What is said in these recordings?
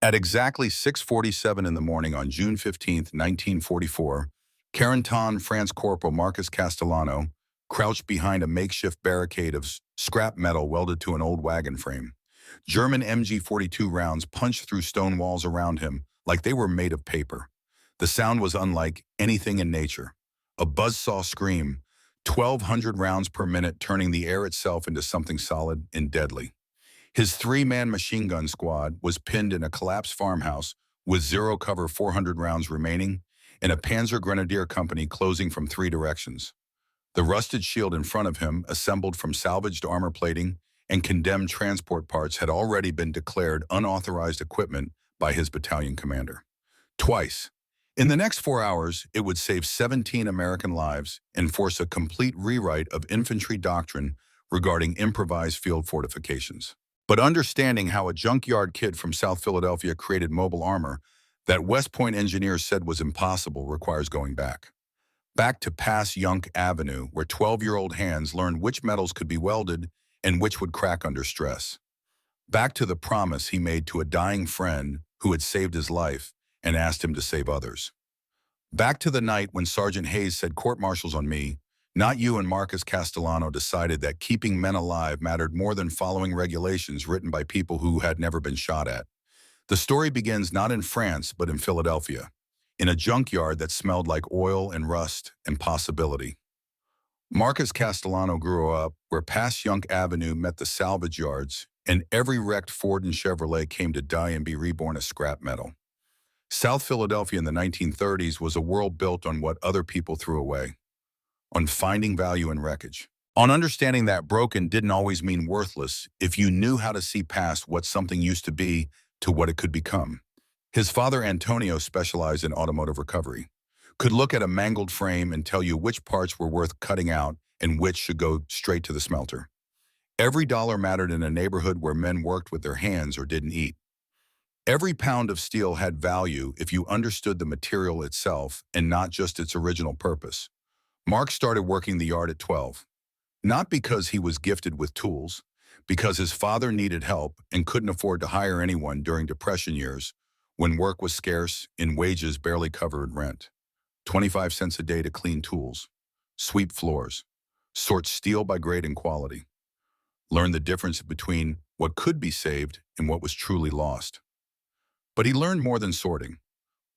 At exactly 6:47 in the morning on June 15th, 1944, Carentan France Corporal Marcus Castellano crouched behind a makeshift barricade of scrap metal welded to an old wagon frame. German MG-42 rounds punched through stone walls around him like they were made of paper. The sound was unlike anything in nature. A buzzsaw scream, 1,200 rounds per minute turning the air itself into something solid and deadly. His three-man machine gun squad was pinned in a collapsed farmhouse with zero cover 400 rounds remaining and a Panzer Grenadier company closing from three directions. The rusted shield in front of him, assembled from salvaged armor plating and condemned transport parts, had already been declared unauthorized equipment by his battalion commander. Twice. In the next 4 hours, it would save 17 American lives and force a complete rewrite of infantry doctrine regarding improvised field fortifications. But understanding how a junkyard kid from South Philadelphia created mobile armor that West Point engineers said was impossible requires going back. Back to Pass Yunk Avenue, where 12-year-old hands learned which metals could be welded and which would crack under stress. Back to the promise he made to a dying friend who had saved his life and asked him to save others. Back to the night when Sergeant Hayes said, "Court-martials on me, not you," and Marcus Castellano decided that keeping men alive mattered more than following regulations written by people who had never been shot at. The story begins not in France, but in Philadelphia, in a junkyard that smelled like oil and rust and possibility. Marcus Castellano grew up where Pass Yunk Avenue met the salvage yards, and every wrecked Ford and Chevrolet came to die and be reborn as scrap metal. South Philadelphia in the 1930s was a world built on what other people threw away, on finding value in wreckage, on understanding that broken didn't always mean worthless if you knew how to see past what something used to be to what it could become. His father, Antonio, specialized in automotive recovery, could look at a mangled frame and tell you which parts were worth cutting out and which should go straight to the smelter. Every dollar mattered in a neighborhood where men worked with their hands or didn't eat. Every pound of steel had value if you understood the material itself and not just its original purpose. Mark started working the yard at 12, not because he was gifted with tools, because his father needed help and couldn't afford to hire anyone during Depression years when work was scarce and wages barely covered rent. 25 cents a day to clean tools, sweep floors, sort steel by grade and quality, learn the difference between what could be saved and what was truly lost. But he learned more than sorting.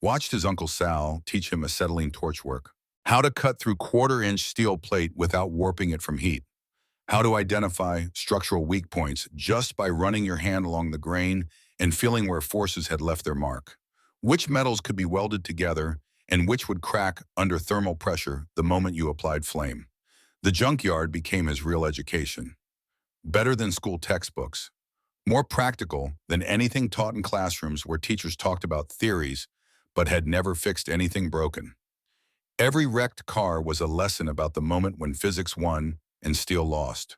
Watched his Uncle Sal teach him acetylene torch work, how to cut through quarter-inch steel plate without warping it from heat, how to identify structural weak points just by running your hand along the grain and feeling where forces had left their mark, which metals could be welded together and which would crack under thermal pressure the moment you applied flame. The junkyard became his real education. Better than school textbooks, more practical than anything taught in classrooms where teachers talked about theories but had never fixed anything broken. Every wrecked car was a lesson about the moment when physics won and steel lost,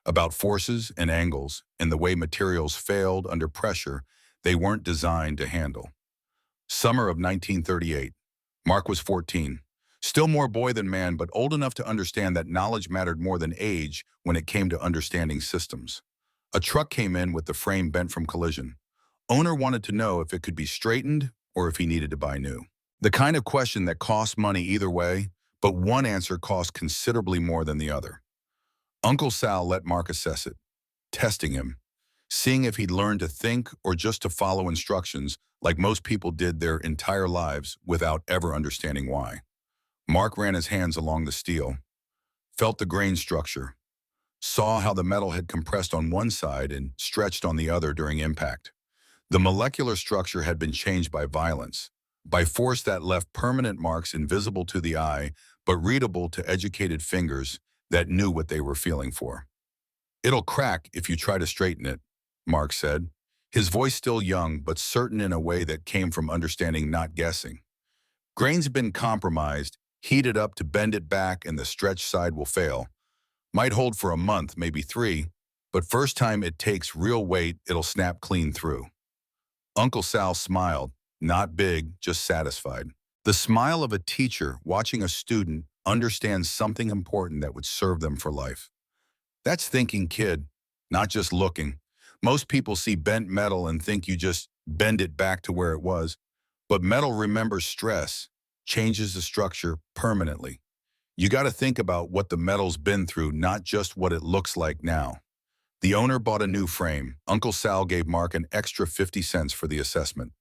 about forces and angles and the way materials failed under pressure they weren't designed to handle. Summer of 1938. Mark was 14, still more boy than man, but old enough to understand that knowledge mattered more than age when it came to understanding systems. A truck came in with the frame bent from collision. Owner wanted to know if it could be straightened or if he needed to buy new. The kind of question that costs money either way, but one answer cost considerably more than the other. Uncle Sal let Mark assess it, testing him, seeing if he'd learned to think or just to follow instructions like most people did their entire lives without ever understanding why. Mark ran his hands along the steel, felt the grain structure, saw how the metal had compressed on one side and stretched on the other during impact. The molecular structure had been changed by violence, by force that left permanent marks invisible to the eye, but readable to educated fingers that knew what they were feeling for. "It'll crack if you try to straighten it," Mark said, his voice still young but certain in a way that came from understanding, not guessing. "Grain's been compromised, heated up to bend it back, and the stretched side will fail. Might hold for a month, maybe 3, but first time it takes real weight, it'll snap clean through." Uncle Sal smiled, not big, just satisfied. The smile of a teacher watching a student understand something important that would serve them for life. That's thinking, kid, not just looking. Most people see bent metal and think you just bend it back to where it was. But metal remembers stress, changes the structure permanently. You got to think about what the metal's been through, not just what it looks like now. The owner bought a new frame. Uncle Sal gave Mark an extra 50 cents for the assessment.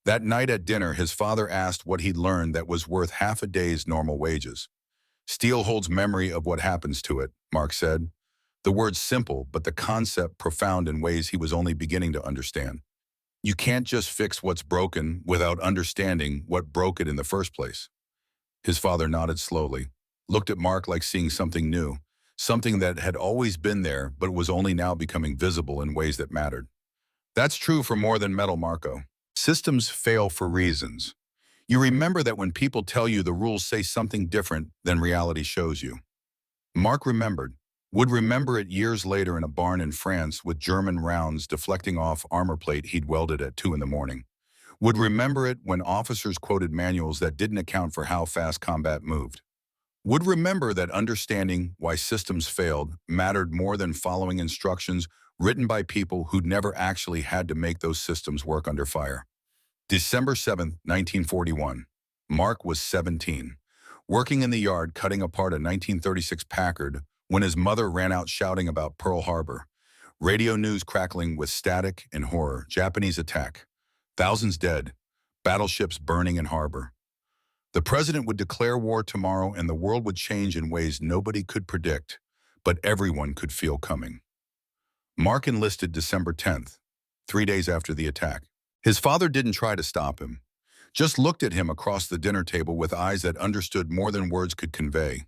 That night at dinner, his father asked what he'd learned that was worth half a day's normal wages. Steel holds memory of what happens to it, Mark said. The word's simple, but the concept profound in ways he was only beginning to understand. You can't just fix what's broken without understanding what broke it in the first place. His father nodded slowly, looked at Mark like seeing something new, something that had always been there but was only now becoming visible in ways that mattered. That's true for more than metal, Marco. Systems fail for reasons. You remember that when people tell you the rules say something different than reality shows you. Mark remembered, would remember it years later in a barn in France with German rounds deflecting off armor plate he'd welded at 2 in the morning. Would remember it when officers quoted manuals that didn't account for how fast combat moved. Would remember that understanding why systems failed mattered more than following instructions written by people who'd never actually had to make those systems work under fire. December 7, 1941. Mark was 17, working in the yard cutting apart a 1936 Packard when his mother ran out shouting about Pearl Harbor. Radio news crackling with static and horror. Japanese attack. Thousands dead. Battleships burning in harbor. The president would declare war tomorrow and the world would change in ways nobody could predict, but everyone could feel coming. Mark enlisted December 10th, 3 days after the attack. His father didn't try to stop him, just looked at him across the dinner table with eyes that understood more than words could convey.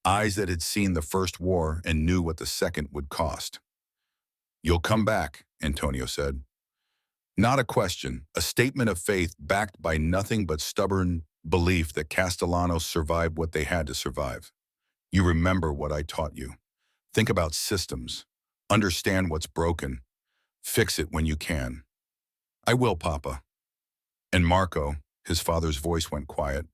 Eyes that had seen the first war and knew what the second would cost. "You'll come back," Antonio said. Not a question, a statement of faith backed by nothing but stubborn belief that Castellanos survived what they had to survive. "You remember what I taught you. Think about systems. Understand what's broken. Fix it when you can." "I will, Papa." And Marco, his father's voice went quiet.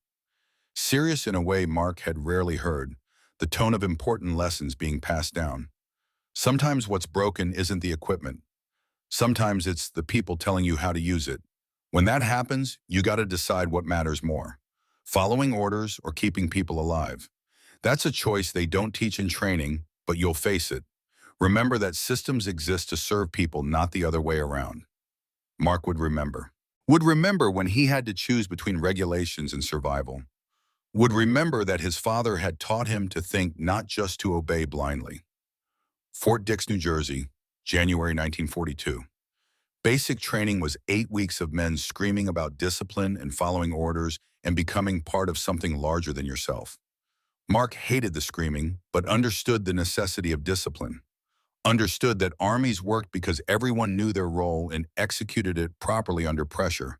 Serious in a way Mark had rarely heard, the tone of important lessons being passed down. Sometimes what's broken isn't the equipment. Sometimes it's the people telling you how to use it. When that happens, you got to decide what matters more. Following orders or keeping people alive. That's a choice they don't teach in training, but you'll face it. Remember that systems exist to serve people, not the other way around. Mark would remember. Would remember when he had to choose between regulations and survival. Would remember that his father had taught him to think, not just to obey blindly. Fort Dix, New Jersey, January 1942. Basic training was 8 weeks of men screaming about discipline and following orders and becoming part of something larger than yourself. Mark hated the screaming, but understood the necessity of discipline. Understood that armies worked because everyone knew their role and executed it properly under pressure.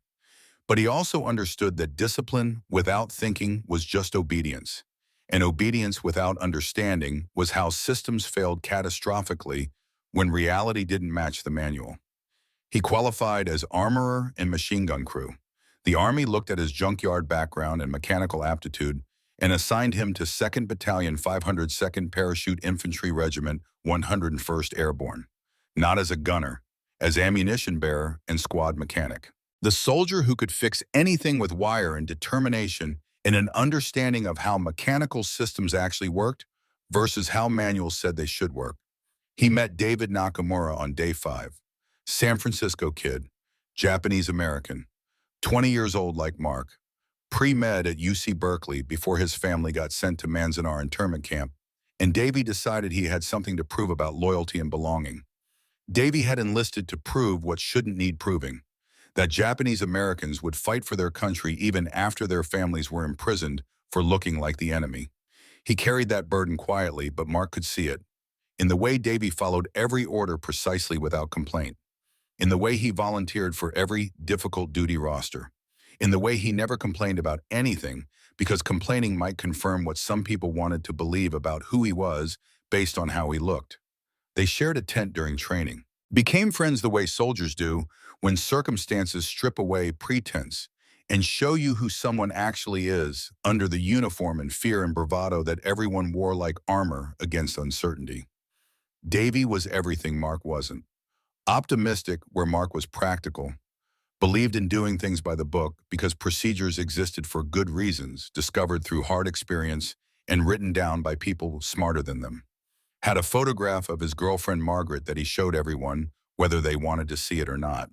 But he also understood that discipline without thinking was just obedience, and obedience without understanding was how systems failed catastrophically when reality didn't match the manual. He qualified as armorer and machine gun crew. The Army looked at his junkyard background and mechanical aptitude and assigned him to 2nd Battalion 502nd Parachute Infantry Regiment 101st Airborne, not as a gunner, as ammunition bearer and squad mechanic. The soldier who could fix anything with wire and determination and an understanding of how mechanical systems actually worked versus how manuals said they should work. He met David Nakamura on day 5. San Francisco kid, Japanese-American, 20 years old like Mark, pre-med at UC Berkeley before his family got sent to Manzanar internment camp, and Davey decided he had something to prove about loyalty and belonging. Davey had enlisted to prove what shouldn't need proving, that Japanese Americans would fight for their country even after their families were imprisoned for looking like the enemy. He carried that burden quietly, but Mark could see it. In the way Davey followed every order precisely without complaint. In the way he volunteered for every difficult duty roster. In the way he never complained about anything because complaining might confirm what some people wanted to believe about who he was based on how he looked. They shared a tent during training. Became friends the way soldiers do when circumstances strip away pretense and show you who someone actually is under the uniform and fear and bravado that everyone wore like armor against uncertainty. Davey was everything Mark wasn't. Optimistic where Mark was practical. believed in doing things by the book because procedures existed for good reasons, discovered through hard experience and written down by people smarter than them. Had a photograph of his girlfriend Margaret that he showed everyone, whether they wanted to see it or not.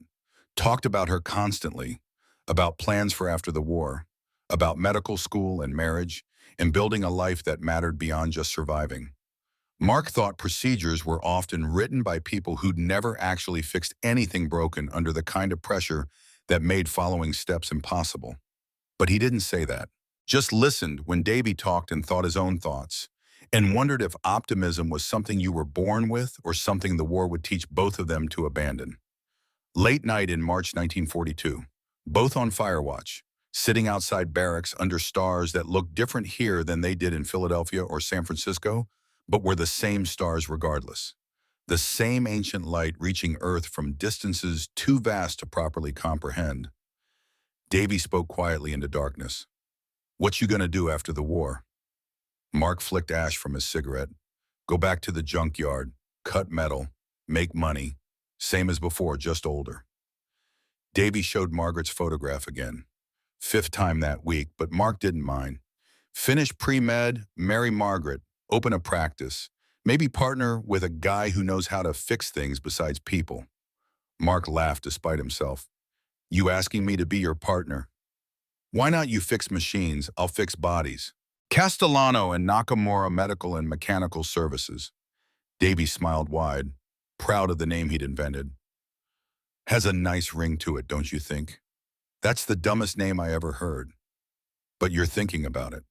Talked about her constantly, about plans for after the war, about medical school and marriage, and building a life that mattered beyond just surviving. Mark thought procedures were often written by people who'd never actually fixed anything broken under the kind of pressure that made following steps impossible. But he didn't say that. Just listened when Davy talked and thought his own thoughts, and wondered if optimism was something you were born with or something the war would teach both of them to abandon. Late night in March 1942, both on fire watch, sitting outside barracks under stars that looked different here than they did in Philadelphia or San Francisco, but were the same stars regardless. The same ancient light reaching Earth from distances too vast to properly comprehend. Davy spoke quietly into darkness. "What you gonna do after the war?" Mark flicked ash from his cigarette. "Go back to the junkyard, cut metal, make money. Same as before, just older." Davy showed Margaret's photograph again. Fifth time that week, but Mark didn't mind. Finish pre-med, marry Margaret, open a practice, maybe partner with a guy who knows how to fix things besides people. Mark laughed despite himself. "You asking me to be your partner? Why not you fix machines, I'll fix bodies." Castellano and Nakamura Medical and Mechanical Services. Davy smiled wide, proud of the name he'd invented. "Has a nice ring to it, don't you think? That's the dumbest name I ever heard. But you're thinking about it."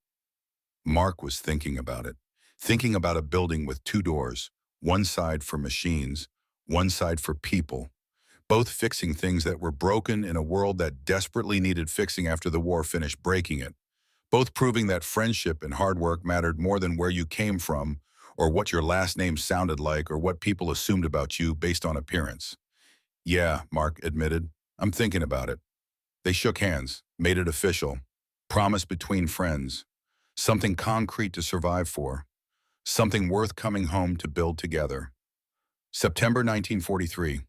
Mark was thinking about it. Thinking about a building with two doors, one side for machines, one side for people, both fixing things that were broken in a world that desperately needed fixing after the war finished breaking it, both proving that friendship and hard work mattered more than where you came from or what your last name sounded like or what people assumed about you based on appearance. "Yeah," Mark admitted, "I'm thinking about it." They shook hands, made it official. Promise between friends. Something concrete to survive for. Something worth coming home to build together. September 1943.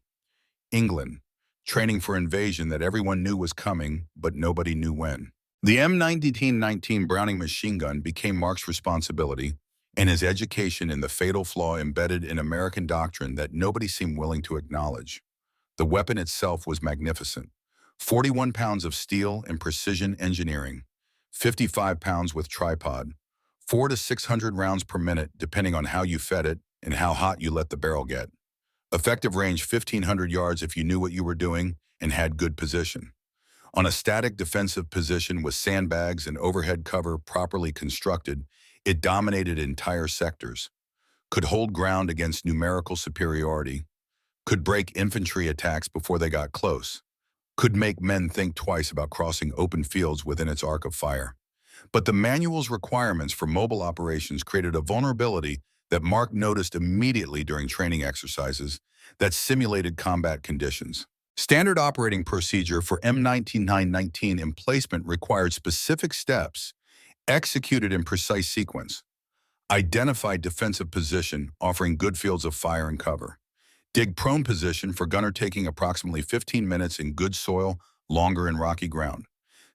England. Training for invasion that everyone knew was coming, but nobody knew when. The M1919 Browning machine gun became Mark's responsibility, and his education in the fatal flaw embedded in American doctrine that nobody seemed willing to acknowledge. The weapon itself was magnificent. 41 pounds of steel and precision engineering. 55 pounds with tripod. 400 to 600 rounds per minute depending on how you fed it and how hot you let the barrel get. Effective range 1,500 yards if you knew what you were doing and had good position. On a static defensive position with sandbags and overhead cover properly constructed, it dominated entire sectors. Could hold ground against numerical superiority. Could break infantry attacks before they got close. Could make men think twice about crossing open fields within its arc of fire. But the manual's requirements for mobile operations created a vulnerability that Mark noticed immediately during training exercises that simulated combat conditions. Standard operating procedure for M19919 emplacement required specific steps executed in precise sequence. Identify defensive position, offering good fields of fire and cover. Dig prone position for gunner taking approximately 15 minutes in good soil, longer in rocky ground.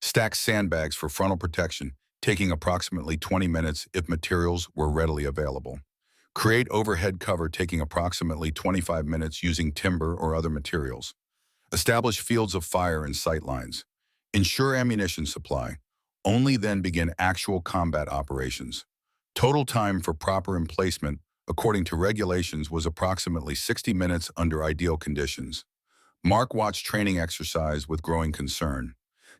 Stack sandbags for frontal protection, taking approximately 20 minutes if materials were readily available. Create overhead cover taking approximately 25 minutes using timber or other materials. Establish fields of fire and sight lines. Ensure ammunition supply. Only then begin actual combat operations. Total time for proper emplacement, according to regulations, was approximately 60 minutes under ideal conditions. Mark watched training exercise with growing concern.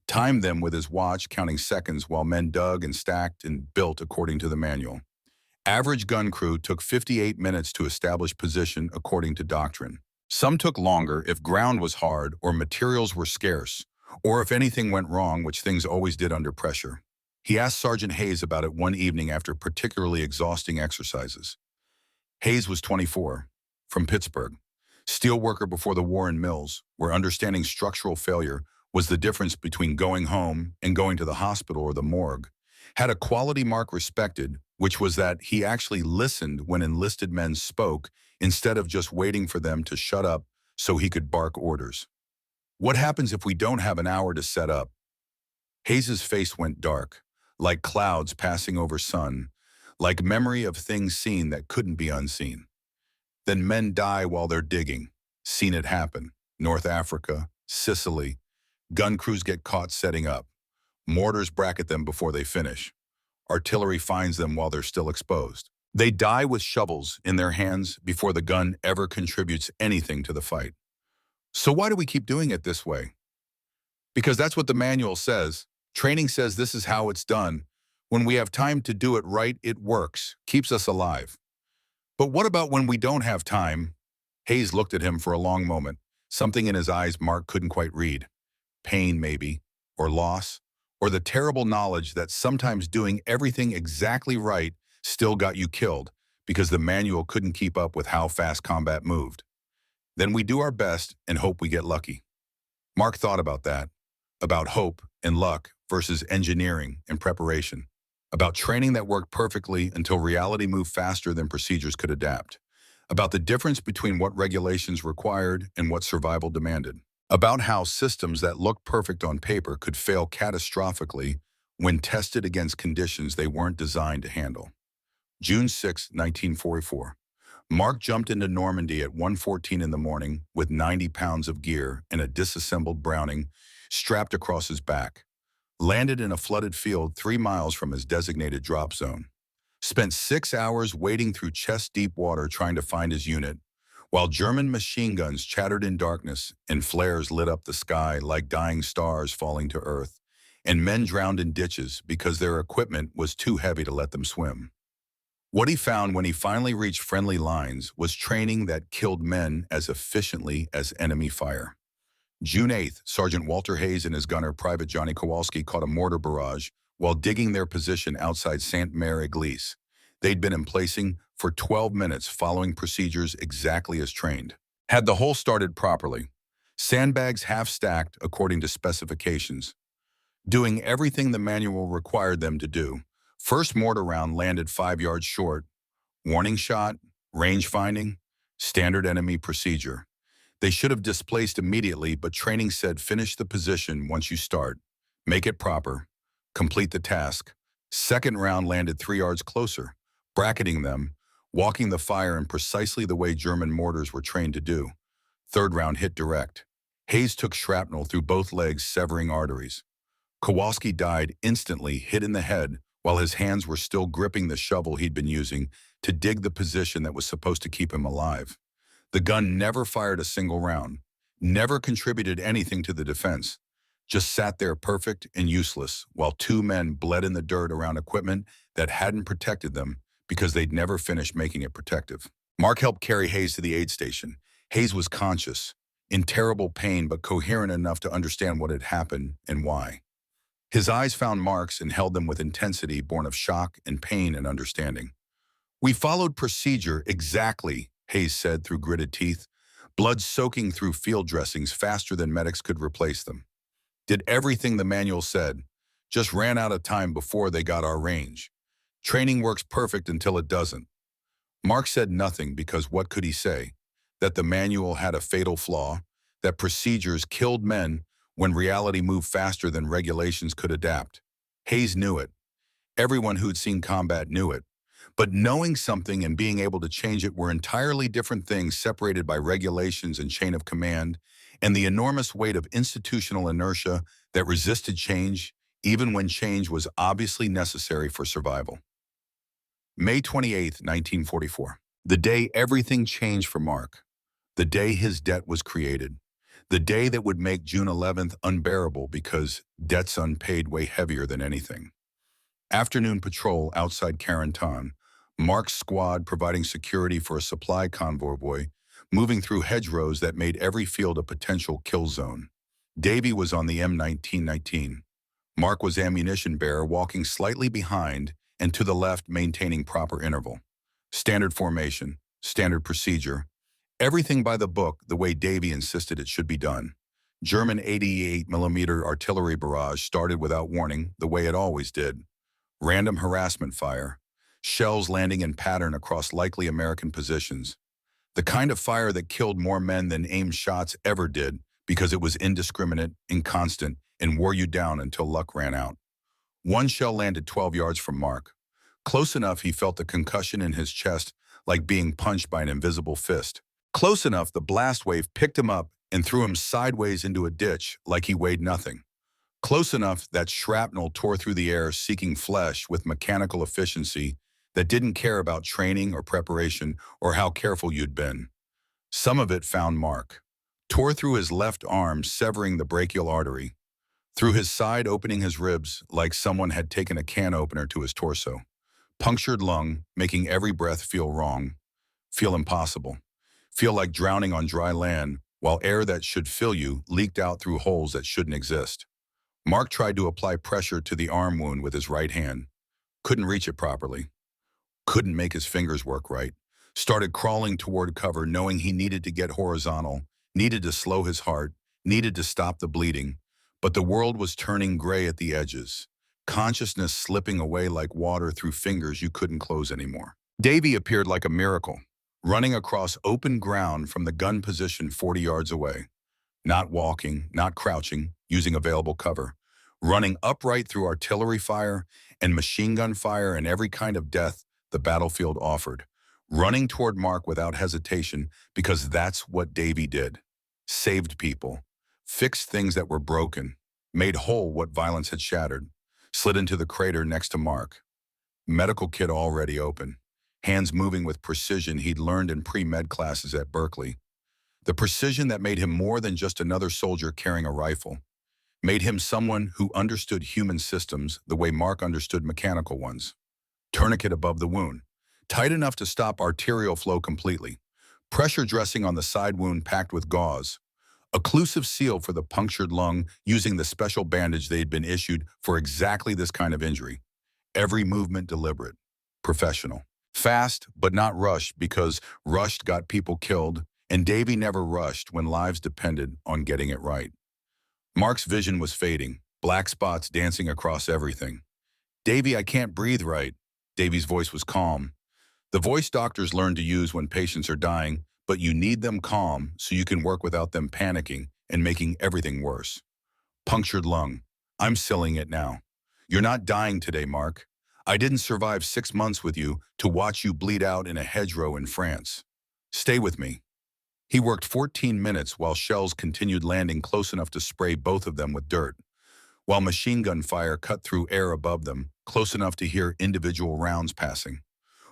Timed them with his watch, counting seconds while men dug and stacked and built according to the manual. Average gun crew took 58 minutes to establish position according to doctrine. Some took longer if ground was hard or materials were scarce, or if anything went wrong, which things always did under pressure. He asked Sergeant Hayes about it one evening after particularly exhausting exercises. Hayes was 24, from Pittsburgh. Steelworker before the war in mills, where understanding structural failure was the difference between going home and going to the hospital or the morgue. Had a quality Mark respected, which was that he actually listened when enlisted men spoke instead of just waiting for them to shut up so he could bark orders. What happens if we don't have an hour to set up? Hayes's face went dark, like clouds passing over sun, like memory of things seen that couldn't be unseen. Then men die while they're digging. Seen it happen. North Africa, Sicily. Gun crews get caught setting up. Mortars bracket them before they finish. Artillery finds them while they're still exposed. They die with shovels in their hands before the gun ever contributes anything to the fight. So why do we keep doing it this way? Because that's what the manual says. Training says this is how it's done. When we have time to do it right, it works, keeps us alive. But what about when we don't have time? Hayes looked at him for a long moment. Something in his eyes Mark couldn't quite read. Pain, maybe, or loss, or the terrible knowledge that sometimes doing everything exactly right still got you killed because the manual couldn't keep up with how fast combat moved. Then we do our best and hope we get lucky. Mark thought about that, about hope and luck versus engineering and preparation, about training that worked perfectly until reality moved faster than procedures could adapt, about the difference between what regulations required and what survival demanded, about how systems that looked perfect on paper could fail catastrophically when tested against conditions they weren't designed to handle. June 6, 1944. Mark jumped into Normandy at 1:14 in the morning with 90 pounds of gear and a disassembled Browning strapped across his back. Landed in a flooded field 3 miles from his designated drop zone. Spent 6 hours wading through chest-deep water trying to find his unit, while German machine guns chattered in darkness and flares lit up the sky like dying stars falling to earth, and men drowned in ditches because their equipment was too heavy to let them swim. What he found when he finally reached friendly lines was training that killed men as efficiently as enemy fire. June 8th, Sergeant Walter Hayes and his gunner, Private Johnny Kowalski, caught a mortar barrage while digging their position outside Sainte-Mère-Église. They'd been emplacing for 12 minutes following procedures exactly as trained. Had the hole started properly, sandbags half-stacked according to specifications, doing everything the manual required them to do. First mortar round landed 5 yards short. Warning shot, range finding, standard enemy procedure. They should have displaced immediately, but training said finish the position once you start. Make it proper. Complete the task. Second round landed 3 yards closer, bracketing them, walking the fire in precisely the way German mortars were trained to do. Third round hit direct. Hayes took shrapnel through both legs, severing arteries. Kowalski died instantly, hit in the head, while his hands were still gripping the shovel he'd been using to dig the position that was supposed to keep him alive. The gun never fired a single round, never contributed anything to the defense, just sat there perfect and useless while 2 men bled in the dirt around equipment that hadn't protected them because they'd never finished making it protective. Mark helped carry Hayes to the aid station. Hayes was conscious, in terrible pain but coherent enough to understand what had happened and why. His eyes found Mark's and held them with intensity born of shock and pain and understanding. "We followed procedure exactly," Hayes said through gritted teeth, blood soaking through field dressings faster than medics could replace them. "Did everything the manual said. Just ran out of time before they got our range. Training works perfect until it doesn't." Mark said nothing because what could he say? That the manual had a fatal flaw, that procedures killed men when reality moved faster than regulations could adapt. Hayes knew it. Everyone who'd seen combat knew it. But knowing something and being able to change it were entirely different things, separated by regulations and chain of command, and the enormous weight of institutional inertia that resisted change, even when change was obviously necessary for survival. May 28, 1944. The day everything changed for Mark. The day his debt was created. The day that would make June 11th unbearable because debts unpaid weigh heavier than anything. Afternoon patrol outside Carentan. Mark's squad providing security for a supply convoy moving through hedgerows that made every field a potential kill zone. Davy was on the M1919. Mark was ammunition bearer, walking slightly behind and to the left, maintaining proper interval. Standard formation, standard procedure. Everything by the book, the way Davy insisted it should be done. German 88mm artillery barrage started without warning, the way it always did. Random harassment fire. Shells landing in pattern across likely American positions. The kind of fire that killed more men than aimed shots ever did, because it was indiscriminate, inconstant, and wore you down until luck ran out. One shell landed 12 yards from Mark. Close enough he felt the concussion in his chest like being punched by an invisible fist. Close enough the blast wave picked him up and threw him sideways into a ditch like he weighed nothing. Close enough that shrapnel tore through the air seeking flesh with mechanical efficiency that didn't care about training or preparation or how careful you'd been. Some of it found Mark. Tore through his left arm, severing the brachial artery. Through his side, opening his ribs like someone had taken a can opener to his torso. Punctured lung, making every breath feel wrong, feel impossible. Feel like drowning on dry land while air that should fill you leaked out through holes that shouldn't exist. Mark tried to apply pressure to the arm wound with his right hand. Couldn't reach it properly. Couldn't make his fingers work right. Started crawling toward cover knowing he needed to get horizontal, needed to slow his heart, needed to stop the bleeding. But the world was turning gray at the edges. Consciousness slipping away like water through fingers you couldn't close anymore. Davy appeared like a miracle, running across open ground from the gun position 40 yards away. Not walking, not crouching, using available cover. Running upright through artillery fire and machine gun fire and every kind of death the battlefield offered. Running toward Mark without hesitation because that's what Davy did. Saved people. Fixed things that were broken. Made whole what violence had shattered. Slid into the crater next to Mark. Medical kit already open. Hands moving with precision he'd learned in pre-med classes at Berkeley. The precision that made him more than just another soldier carrying a rifle. Made him someone who understood human systems the way Mark understood mechanical ones. Tourniquet above the wound. Tight enough to stop arterial flow completely. Pressure dressing on the side wound packed with gauze. Occlusive seal for the punctured lung using the special bandage they'd been issued for exactly this kind of injury. Every movement deliberate. Professional. Fast, but not rushed because rushed got people killed, and Davy never rushed when lives depended on getting it right. Mark's vision was fading, black spots dancing across everything. "Davy, I can't breathe right." Davy's voice was calm. The voice doctors learn to use when patients are dying, but you need them calm so you can work without them panicking and making everything worse. Punctured lung. "I'm silling it now. You're not dying today, Mark. I didn't survive 6 months with you to watch you bleed out in a hedgerow in France. Stay with me." He worked 14 minutes while shells continued landing close enough to spray both of them with dirt, while machine gun fire cut through air above them, close enough to hear individual rounds passing.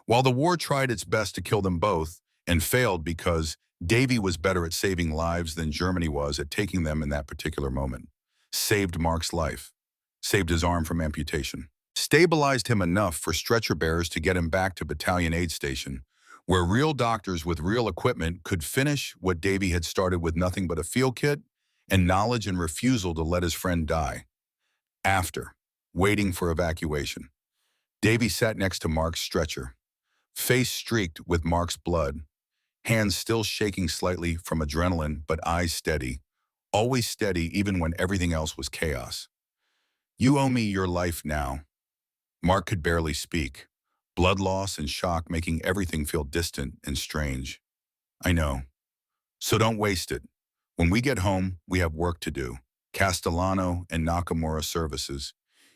While the war tried its best to kill them both, and failed because Davy was better at saving lives than Germany was at taking them in that particular moment. Saved Mark's life. Saved his arm from amputation. Stabilized him enough for stretcher bearers to get him back to Battalion Aid Station, where real doctors with real equipment could finish what Davy had started with nothing but a field kit and knowledge and refusal to let his friend die. After, waiting for evacuation, Davy sat next to Mark's stretcher, face streaked with Mark's blood, hands still shaking slightly from adrenaline but eyes steady, always steady even when everything else was chaos. "You owe me your life now." Mark could barely speak, blood loss and shock making everything feel distant and strange. "I know. So don't waste it. When we get home, we have work to do. Castellano and Nakamura services.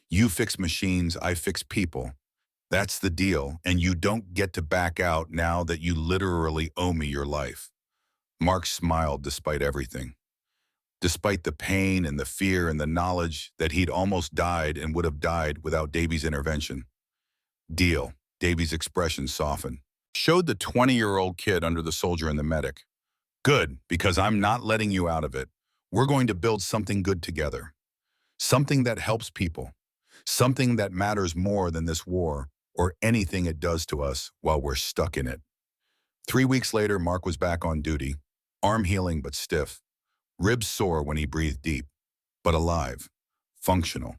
You fix machines, I fix people. That's the deal, and you don't get to back out now that you literally owe me your life." Mark smiled despite everything. Despite the pain and the fear and the knowledge that he'd almost died and would have died without Davy's intervention. "Deal." Davy's expression softened. Showed the 20-year-old kid under the soldier and the medic. "Good, because I'm not letting you out of it. We're going to build something good together. Something that helps people. Something that matters more than this war or anything it does to us while we're stuck in it." 3 weeks later, Mark was back on duty, arm healing but stiff, ribs sore when he breathed deep, but alive, functional,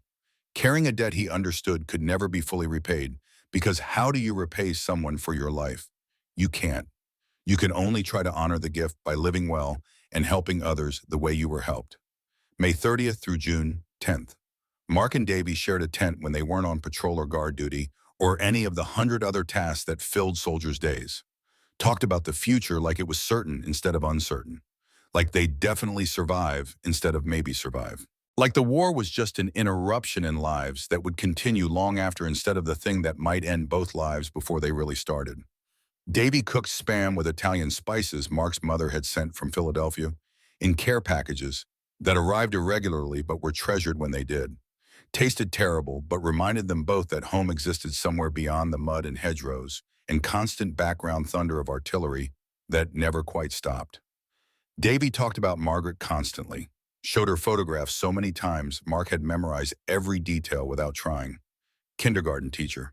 carrying a debt he understood could never be fully repaid, because how do you repay someone for your life? You can't. You can only try to honor the gift by living well and helping others the way you were helped. May 30th through June 10th. Mark and Davy shared a tent when they weren't on patrol or guard duty or any of the 100 other tasks that filled soldiers' days. Talked about the future like it was certain instead of uncertain. like they'd definitely survive instead of maybe survive. Like the war was just an interruption in lives that would continue long after instead of the thing that might end both lives before they really started. Davy cooked spam with Italian spices Mark's mother had sent from Philadelphia in care packages that arrived irregularly but were treasured when they did. Tasted terrible, but reminded them both that home existed somewhere beyond the mud and hedgerows and constant background thunder of artillery that never quite stopped. Davy talked about Margaret constantly, showed her photographs so many times Mark had memorized every detail without trying. Kindergarten teacher.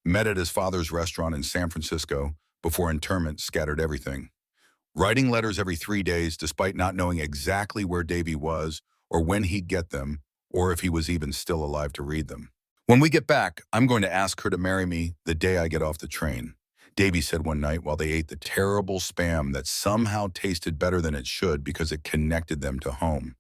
Met at his father's restaurant in San Francisco before internment scattered everything. Writing letters every 3 days despite not knowing exactly where Davy was or when he'd get them or if he was even still alive to read them. When we get back, I'm going to ask her to marry me the day I get off the train, Davy said one night while they ate the terrible spam that somehow tasted better than it should because it connected them to home.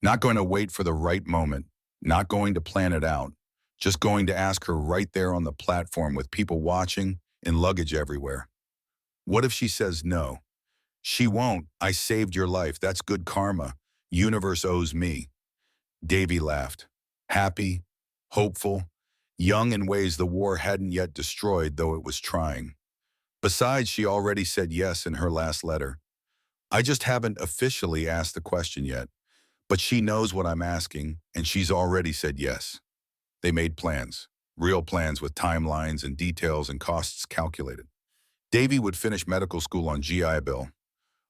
Not going to wait for the right moment, not going to plan it out, just going to ask her right there on the platform with people watching and luggage everywhere. What if she says no? She won't. I saved your life. That's good karma. Universe owes me. Davy laughed. Happy, hopeful, young in ways the war hadn't yet destroyed, though it was trying. Besides, she already said yes in her last letter. I just haven't officially asked the question yet, but she knows what I'm asking, and she's already said yes. They made plans, real plans with timelines and details and costs calculated. Davy would finish medical school on GI Bill.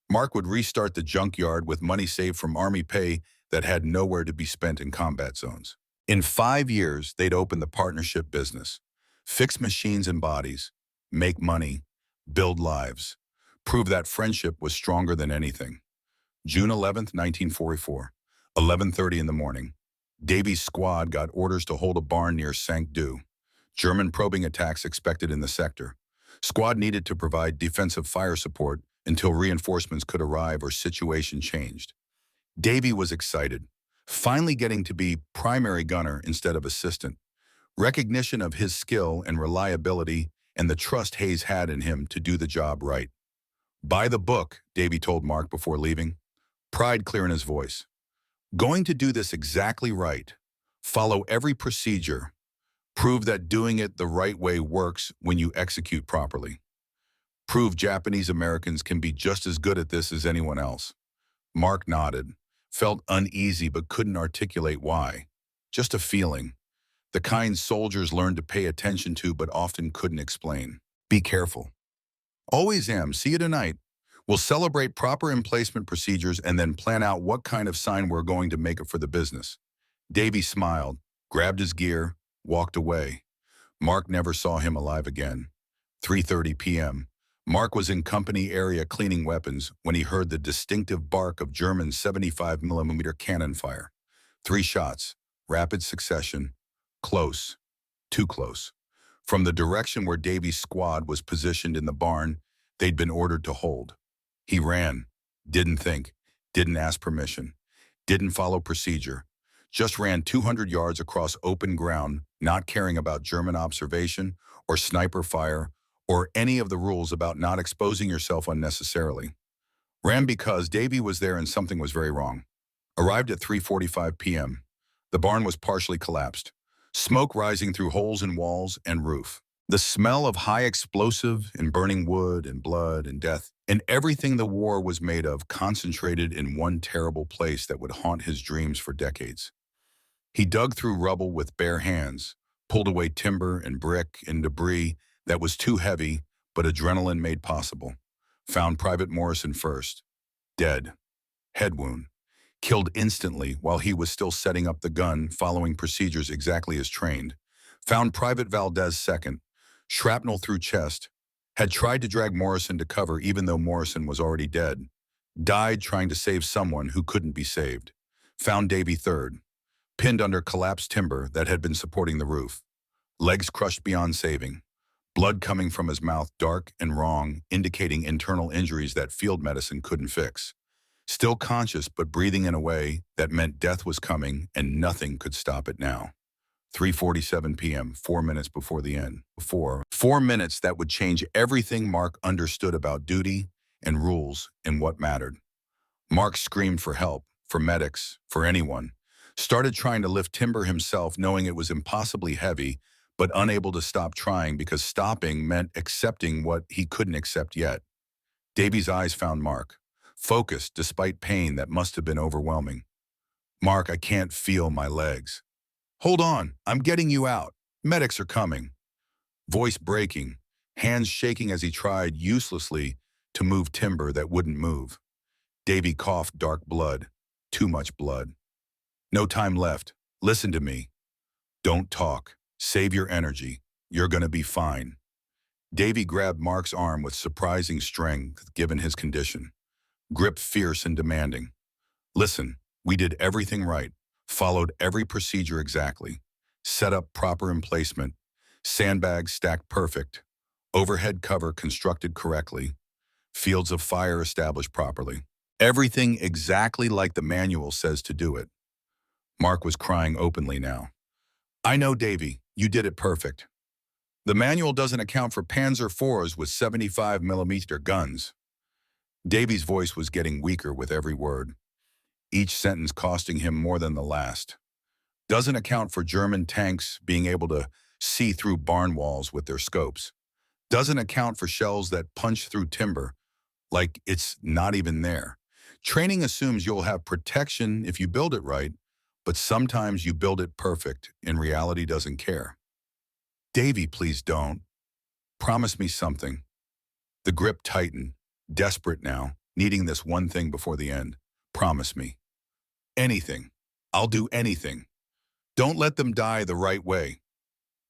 Mark would restart the junkyard with money saved from Army pay that had nowhere to be spent in combat zones. In 5 years, they'd open the partnership business, fix machines and bodies, make money, build lives, prove that friendship was stronger than anything. June 11th, 1944, 11:30 in the morning. Davy's squad got orders to hold a barn near St. Denis. German probing attacks expected in the sector. Squad needed to provide defensive fire support until reinforcements could arrive or situation changed. Davy was excited, finally getting to be primary gunner instead of assistant. Recognition of his skill and reliability and the trust Hayes had in him to do the job right. By the book, Davy told Mark before leaving, pride clear in his voice. Going to do this exactly right. Follow every procedure. Prove that doing it the right way works when you execute properly. Prove Japanese Americans can be just as good at this as anyone else. Mark nodded, felt uneasy but couldn't articulate why. Just a feeling. The kind soldiers learned to pay attention to but often couldn't explain. Be careful. Always am. See you tonight. We'll celebrate proper emplacement procedures and then plan out what kind of sign we're going to make it for the business. Davy smiled, grabbed his gear, walked away. Mark never saw him alive again. 3:30 p.m. Mark was in company area cleaning weapons when he heard the distinctive bark of German 75mm cannon fire. 3 shots, rapid succession, close, too close. From the direction where Davy's squad was positioned in the barn, they'd been ordered to hold. He ran, didn't think, didn't ask permission, didn't follow procedure, just ran 200 yards across open ground, not caring about German observation or sniper fire or any of the rules about not exposing yourself unnecessarily. Ran because Davy was there and something was very wrong. Arrived at 3:45 p.m. The barn was partially collapsed, smoke rising through holes in walls and roof. The smell of high explosive and burning wood and blood and death and everything the war was made of concentrated in one terrible place that would haunt his dreams for decades. He dug through rubble with bare hands, pulled away timber and brick and debris that was too heavy but adrenaline made possible. Found Private Morrison first, dead, head wound, killed instantly while he was still setting up the gun following procedures exactly as trained. Found Private Valdez second, shrapnel through chest, had tried to drag Morrison to cover even though Morrison was already dead. Died trying to save someone who couldn't be saved. Found Davy third, pinned under collapsed timber that had been supporting the roof. Legs crushed beyond saving. Blood coming from his mouth dark and wrong, indicating internal injuries that field medicine couldn't fix. Still conscious but breathing in a way that meant death was coming and nothing could stop it now. 3:47 p.m., 4 minutes before the end. 4 minutes that would change everything Mark understood about duty and rules and what mattered. Mark screamed for help, for medics, for anyone. Started trying to lift timber himself, knowing it was impossibly heavy, but unable to stop trying because stopping meant accepting what he couldn't accept yet. Davy's eyes found Mark, focused despite pain that must have been overwhelming. Mark, I can't feel my legs. Hold on, I'm getting you out. Medics are coming. Voice breaking, hands shaking as he tried uselessly to move timber that wouldn't move. Davy coughed dark blood. Too much blood. No time left. Listen to me. Don't talk. Save your energy. You're gonna be fine. Davy grabbed Mark's arm with surprising strength given his condition. Grip fierce and demanding. Listen, we did everything right. Followed every procedure exactly. Set up proper emplacement. Sandbags stacked perfect. Overhead cover constructed correctly. Fields of fire established properly. Everything exactly like the manual says to do it. Mark was crying openly now. I know, Davy, you did it perfect. The manual doesn't account for Panzer IVs with 75mm guns. Davy's voice was getting weaker with every word, each sentence costing him more than the last. Doesn't account for German tanks being able to see through barn walls with their scopes. Doesn't account for shells that punch through timber like it's not even there. Training assumes you'll have protection if you build it right, but sometimes you build it perfect and reality doesn't care. Davy, please don't. Promise me something. The grip tightened, desperate now, needing this one thing before the end. Promise me. Anything. I'll do anything. Don't let them die the right way.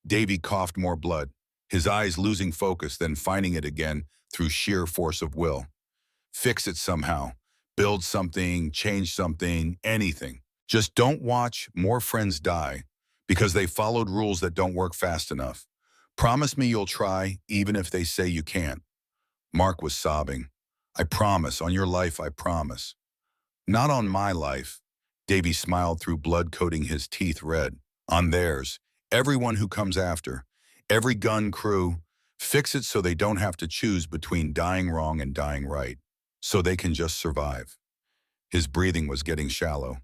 Davy coughed more blood, his eyes losing focus, then finding it again through sheer force of will. Fix it somehow. Build something, change something, anything. Just don't watch more friends die because they followed rules that don't work fast enough. Promise me you'll try, even if they say you can't. Mark was sobbing. I promise, on your life, I promise. Not on my life. Davy smiled through blood coating his teeth red. On theirs. Everyone who comes after. Every gun crew. Fix it so they don't have to choose between dying wrong and dying right. So they can just survive. His breathing was getting shallow.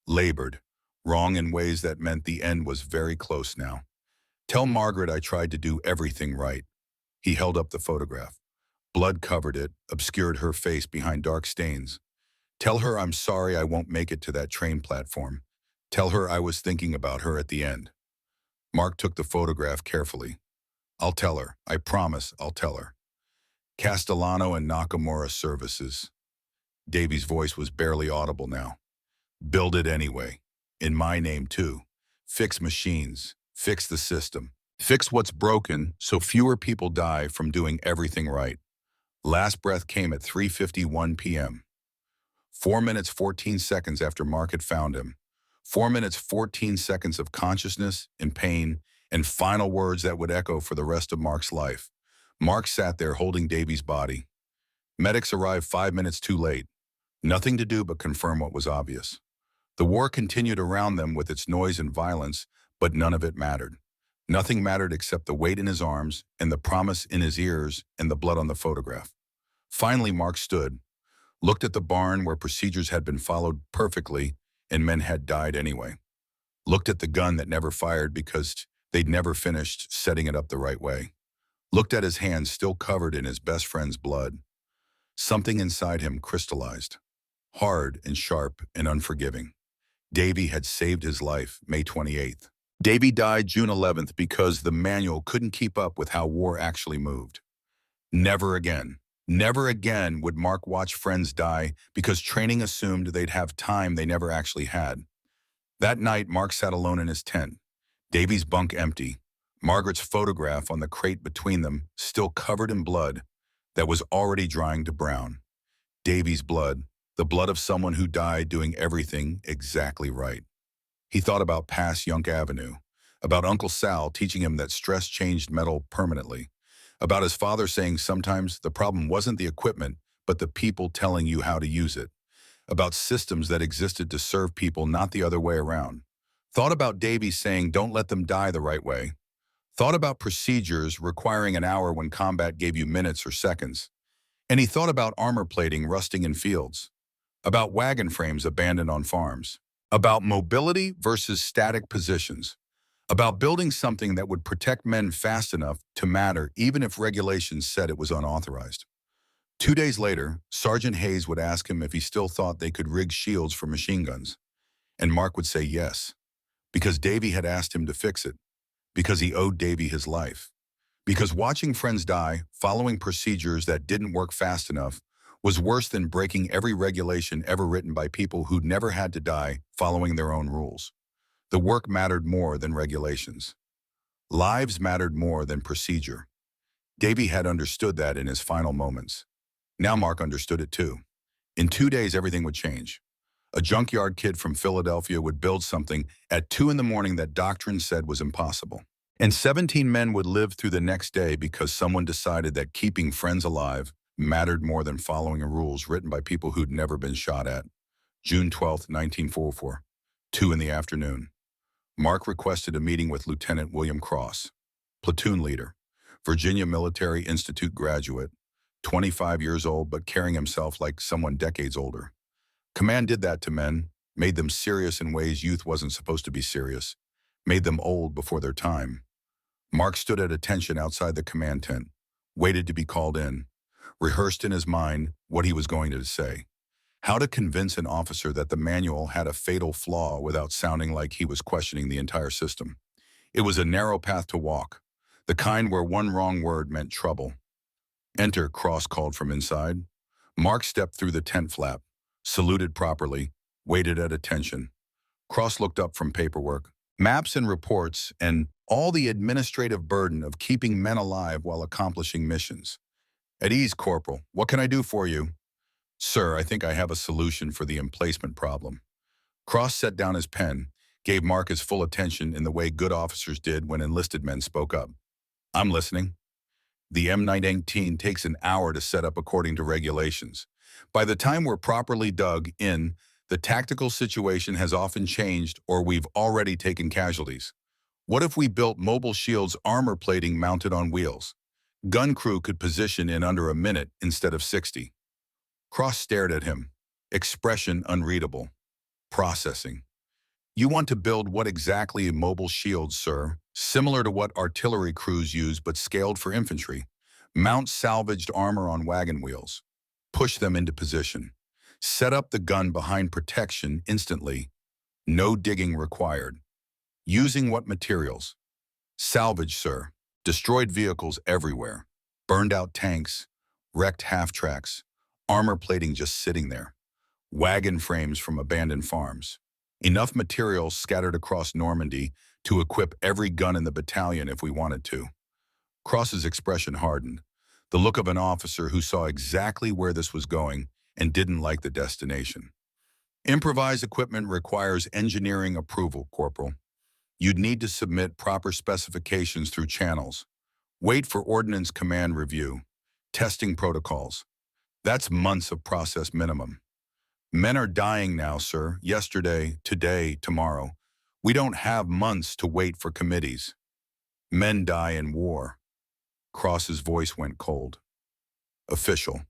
Labored. Wrong in ways that meant the end was very close now. Tell Margaret I tried to do everything right. He held up the photograph. Blood covered it, obscured her face behind dark stains. Tell her I'm sorry I won't make it to that train platform. Tell her I was thinking about her at the end. Mark took the photograph carefully. I'll tell her. I promise I'll tell her. Castellano and Nakamura Services. Davy's voice was barely audible now. Build it anyway. In my name too. Fix machines. Fix the system. Fix what's broken so fewer people die from doing everything right. Last breath came at 3:51 p.m. 4 minutes 14 seconds after Mark had found him. 4 minutes 14 seconds of consciousness and pain and final words that would echo for the rest of Mark's life. Mark sat there holding Davy's body. Medics arrived 5 minutes too late. Nothing to do but confirm what was obvious. The war continued around them with its noise and violence, but none of it mattered. Nothing mattered except the weight in his arms and the promise in his ears and the blood on the photograph. Finally, Mark stood, looked at the barn where procedures had been followed perfectly and men had died anyway. Looked at the gun that never fired because they'd never finished setting it up the right way. Looked at his hands still covered in his best friend's blood. Something inside him crystallized, hard and sharp and unforgiving. Davy had saved his life May 28th. Davy died June 11th because the manual couldn't keep up with how war actually moved. Never again. Never again would Mark watch friends die because training assumed they'd have time they never actually had. That night, Mark sat alone in his tent, Davy's bunk empty, Margaret's photograph on the crate between them still covered in blood that was already drying to brown. Davy's blood, the blood of someone who died doing everything exactly right. He thought about past Yunk Avenue, about Uncle Sal teaching him that stress changed metal permanently, about his father saying sometimes the problem wasn't the equipment, but the people telling you how to use it, about systems that existed to serve people, not the other way around. Thought about Davy saying don't let them die the right way. Thought about procedures requiring an hour when combat gave you minutes or seconds. And he thought about armor plating rusting in fields. about wagon frames abandoned on farms, about mobility versus static positions, about building something that would protect men fast enough to matter even if regulations said it was unauthorized. 2 days later, Sergeant Hayes would ask him if he still thought they could rig shields for machine guns, and Mark would say yes, because Davy had asked him to fix it, because he owed Davy his life. Because watching friends die, following procedures that didn't work fast enough, was worse than breaking every regulation ever written by people who'd never had to die following their own rules. The work mattered more than regulations. Lives mattered more than procedure. Davy had understood that in his final moments. Now Mark understood it too. In 2 days, everything would change. A junkyard kid from Philadelphia would build something at 2 in the morning that doctrine said was impossible. And 17 men would live through the next day because someone decided that keeping friends alive mattered more than following rules written by people who'd never been shot at. June 12, 1944, 2 in the afternoon. Mark requested a meeting with Lieutenant William Cross, platoon leader, Virginia Military Institute graduate, 25 years old but carrying himself like someone decades older. Command did that to men, made them serious in ways youth wasn't supposed to be serious, made them old before their time. Mark stood at attention outside the command tent, waited to be called in, rehearsed in his mind what he was going to say. How to convince an officer that the manual had a fatal flaw without sounding like he was questioning the entire system. It was a narrow path to walk, the kind where one wrong word meant trouble. Enter, Cross called from inside. Mark stepped through the tent flap, saluted properly, waited at attention. Cross looked up from paperwork, maps and reports, and all the administrative burden of keeping men alive while accomplishing missions. At ease, Corporal. What can I do for you? Sir, I think I have a solution for the emplacement problem. Cross set down his pen, gave Mark his full attention in the way good officers did when enlisted men spoke up. I'm listening. The M918 takes an hour to set up according to regulations. By the time we're properly dug in, the tactical situation has often changed or we've already taken casualties. What if we built mobile shields armor plating mounted on wheels? Gun crew could position in under a minute instead of 60. Cross stared at him, expression unreadable. Processing. You want to build what exactly mobile shields, sir? Similar to what artillery crews use but scaled for infantry. Mount salvaged armor on wagon wheels. Push them into position. Set up the gun behind protection instantly. No digging required. Using what materials? Salvage, sir. Destroyed vehicles everywhere. Burned out tanks. Wrecked half-tracks. Armor plating just sitting there. Wagon frames from abandoned farms. Enough materials scattered across Normandy to equip every gun in the battalion if we wanted to. Cross's expression hardened, the look of an officer who saw exactly where this was going and didn't like the destination. Improvised equipment requires engineering approval, Corporal. You'd need to submit proper specifications through channels. Wait for Ordnance Command review. Testing protocols. That's months of process minimum. Men are dying now, sir. Yesterday, today, tomorrow. We don't have months to wait for committees. Men die in war. Cross's voice went cold. Official.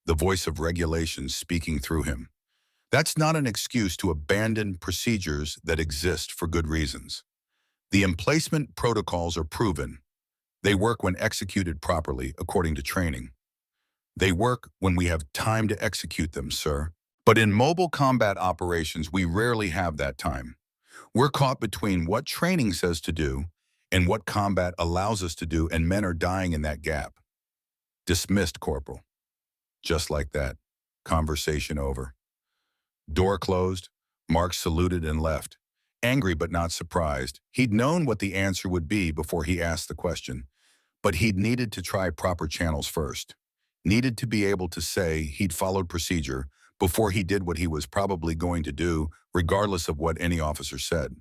The voice of regulations speaking through him. That's not an excuse to abandon procedures that exist for good reasons. The emplacement protocols are proven. They work when executed properly, according to training. They work when we have time to execute them, sir. But in mobile combat operations, we rarely have that time. We're caught between what training says to do and what combat allows us to do, and men are dying in that gap. Dismissed, Corporal. Just like that. Conversation over. Door closed. Mark saluted and left. Angry but not surprised. He'd known what the answer would be before he asked the question, but he'd needed to try proper channels first. Needed to be able to say he'd followed procedure before he did what he was probably going to do, regardless of what any officer said.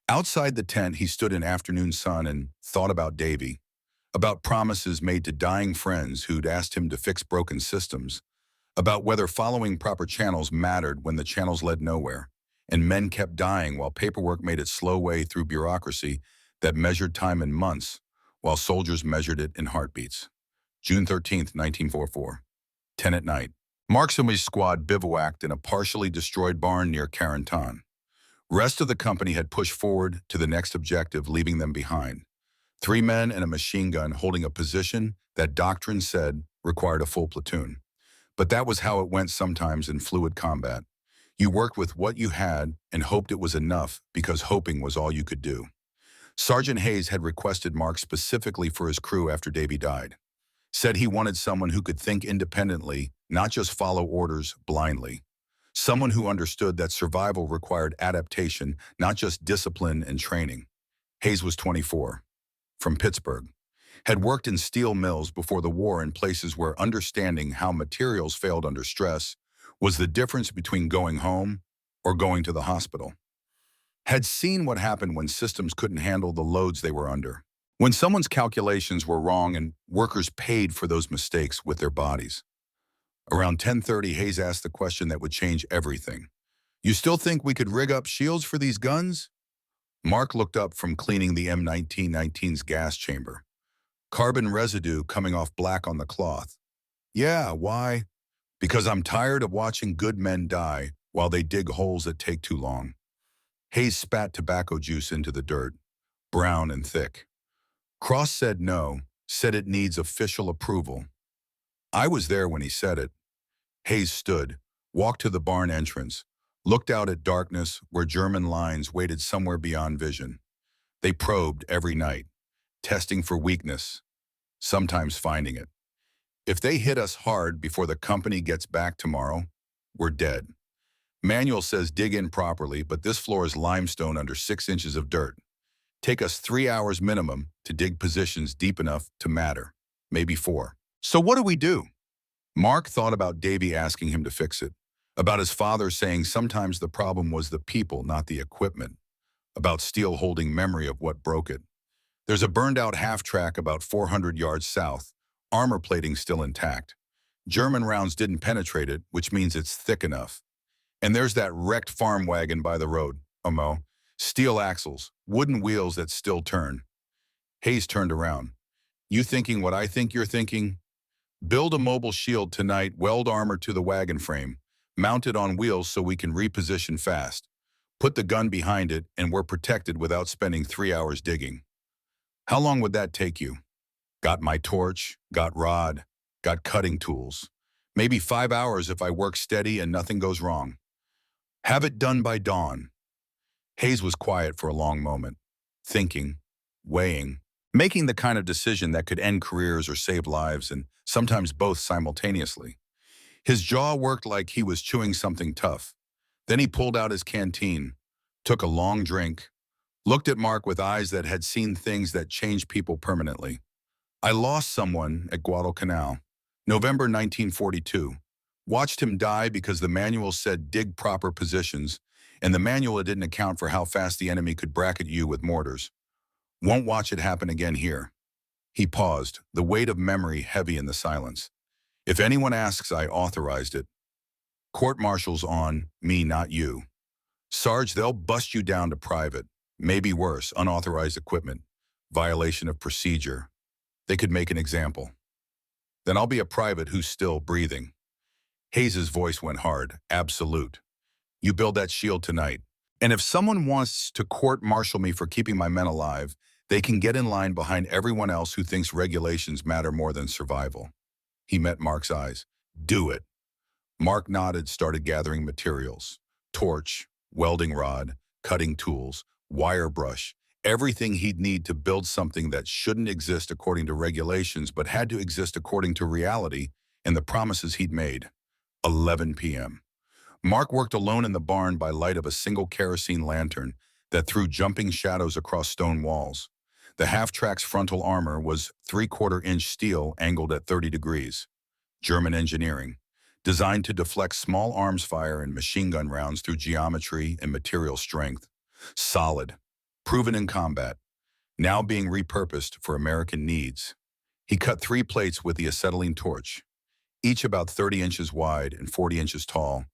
Outside the tent, he stood in afternoon sun and thought about Davy, about promises made to dying friends who'd asked him to fix broken systems, about whether following proper channels mattered when the channels led nowhere, and men kept dying while paperwork made its slow way through bureaucracy that measured time in months, while soldiers measured it in heartbeats. June 13th, 1944, 10 at night. Mark's and his squad bivouacked in a partially destroyed barn near Carentan. Rest of the company had pushed forward to the next objective, leaving them behind. 3 men and a machine gun holding a position that doctrine said required a full platoon. But that was how it went sometimes in fluid combat. You worked with what you had and hoped it was enough because hoping was all you could do. Sergeant Hayes had requested Mark specifically for his crew after Davy died. Said he wanted someone who could think independently, not just follow orders blindly. Someone who understood that survival required adaptation, not just discipline and training. Hayes was 24, from Pittsburgh. Had worked in steel mills before the war in places where understanding how materials failed under stress was the difference between going home or going to the hospital. Had seen what happened when systems couldn't handle the loads they were under. When someone's calculations were wrong and workers paid for those mistakes with their bodies. Around 10:30, Hayes asked the question that would change everything. "You still think we could rig up shields for these guns?" Mark looked up from cleaning the M1919's gas chamber. Carbon residue coming off black on the cloth. "Yeah, why?" "Because I'm tired of watching good men die while they dig holes that take too long." Hayes spat tobacco juice into the dirt, brown and thick. Cross said no, said it needs official approval. I was there when he said it. Hayes stood, walked to the barn entrance, looked out at darkness where German lines waited somewhere beyond vision. They probed every night, testing for weakness, sometimes finding it. If they hit us hard before the company gets back tomorrow, we're dead. Manual says dig in properly, but this floor is limestone under 6 inches of dirt. Take us 3 hours minimum to dig positions deep enough to matter, maybe 4. So what do we do? Mark thought about Davy asking him to fix it, about his father saying sometimes the problem was the people, not the equipment, about steel holding memory of what broke it. There's a burned-out half-track about 400 yards south, armor plating still intact. German rounds didn't penetrate it, which means it's thick enough. And there's that wrecked farm wagon by the road, Omo. Steel axles, wooden wheels that still turn. Hayes turned around. You thinking what I think you're thinking? Build a mobile shield tonight, weld armor to the wagon frame, mount it on wheels so we can reposition fast. Put the gun behind it and we're protected without spending 3 hours digging. How long would that take you? Got my torch, got rod, got cutting tools. Maybe 5 hours if I work steady and nothing goes wrong. Have it done by dawn. Hayes was quiet for a long moment, thinking, weighing, making the kind of decision that could end careers or save lives, and sometimes both simultaneously. His jaw worked like he was chewing something tough. Then he pulled out his canteen, took a long drink, looked at Mark with eyes that had seen things that changed people permanently. I lost someone at Guadalcanal, November 1942. Watched him die because the manual said dig proper positions, and the manual didn't account for how fast the enemy could bracket you with mortars. Won't watch it happen again here. He paused, the weight of memory heavy in the silence. If anyone asks, I authorized it. Court-martial's on, me, not you. Sarge, they'll bust you down to private. Maybe worse, unauthorized equipment, violation of procedure. They could make an example. Then I'll be a private who's still breathing. Hayes's voice went hard, absolute. You build that shield tonight. And if someone wants to court-martial me for keeping my men alive, they can get in line behind everyone else who thinks regulations matter more than survival. He met Mark's eyes. Do it. Mark nodded, started gathering materials. Torch, welding rod, cutting tools, wire brush, everything he'd need to build something that shouldn't exist according to regulations but had to exist according to reality and the promises he'd made. 11 p.m. Mark worked alone in the barn by light of a single kerosene lantern that threw jumping shadows across stone walls. The half-track's frontal armor was 3/4-inch steel angled at 30 degrees. German engineering, designed to deflect small arms fire and machine gun rounds through geometry and material strength. Solid, proven in combat, now being repurposed for American needs. He cut 3 plates with the acetylene torch, each about 30 inches wide and 40 inches tall,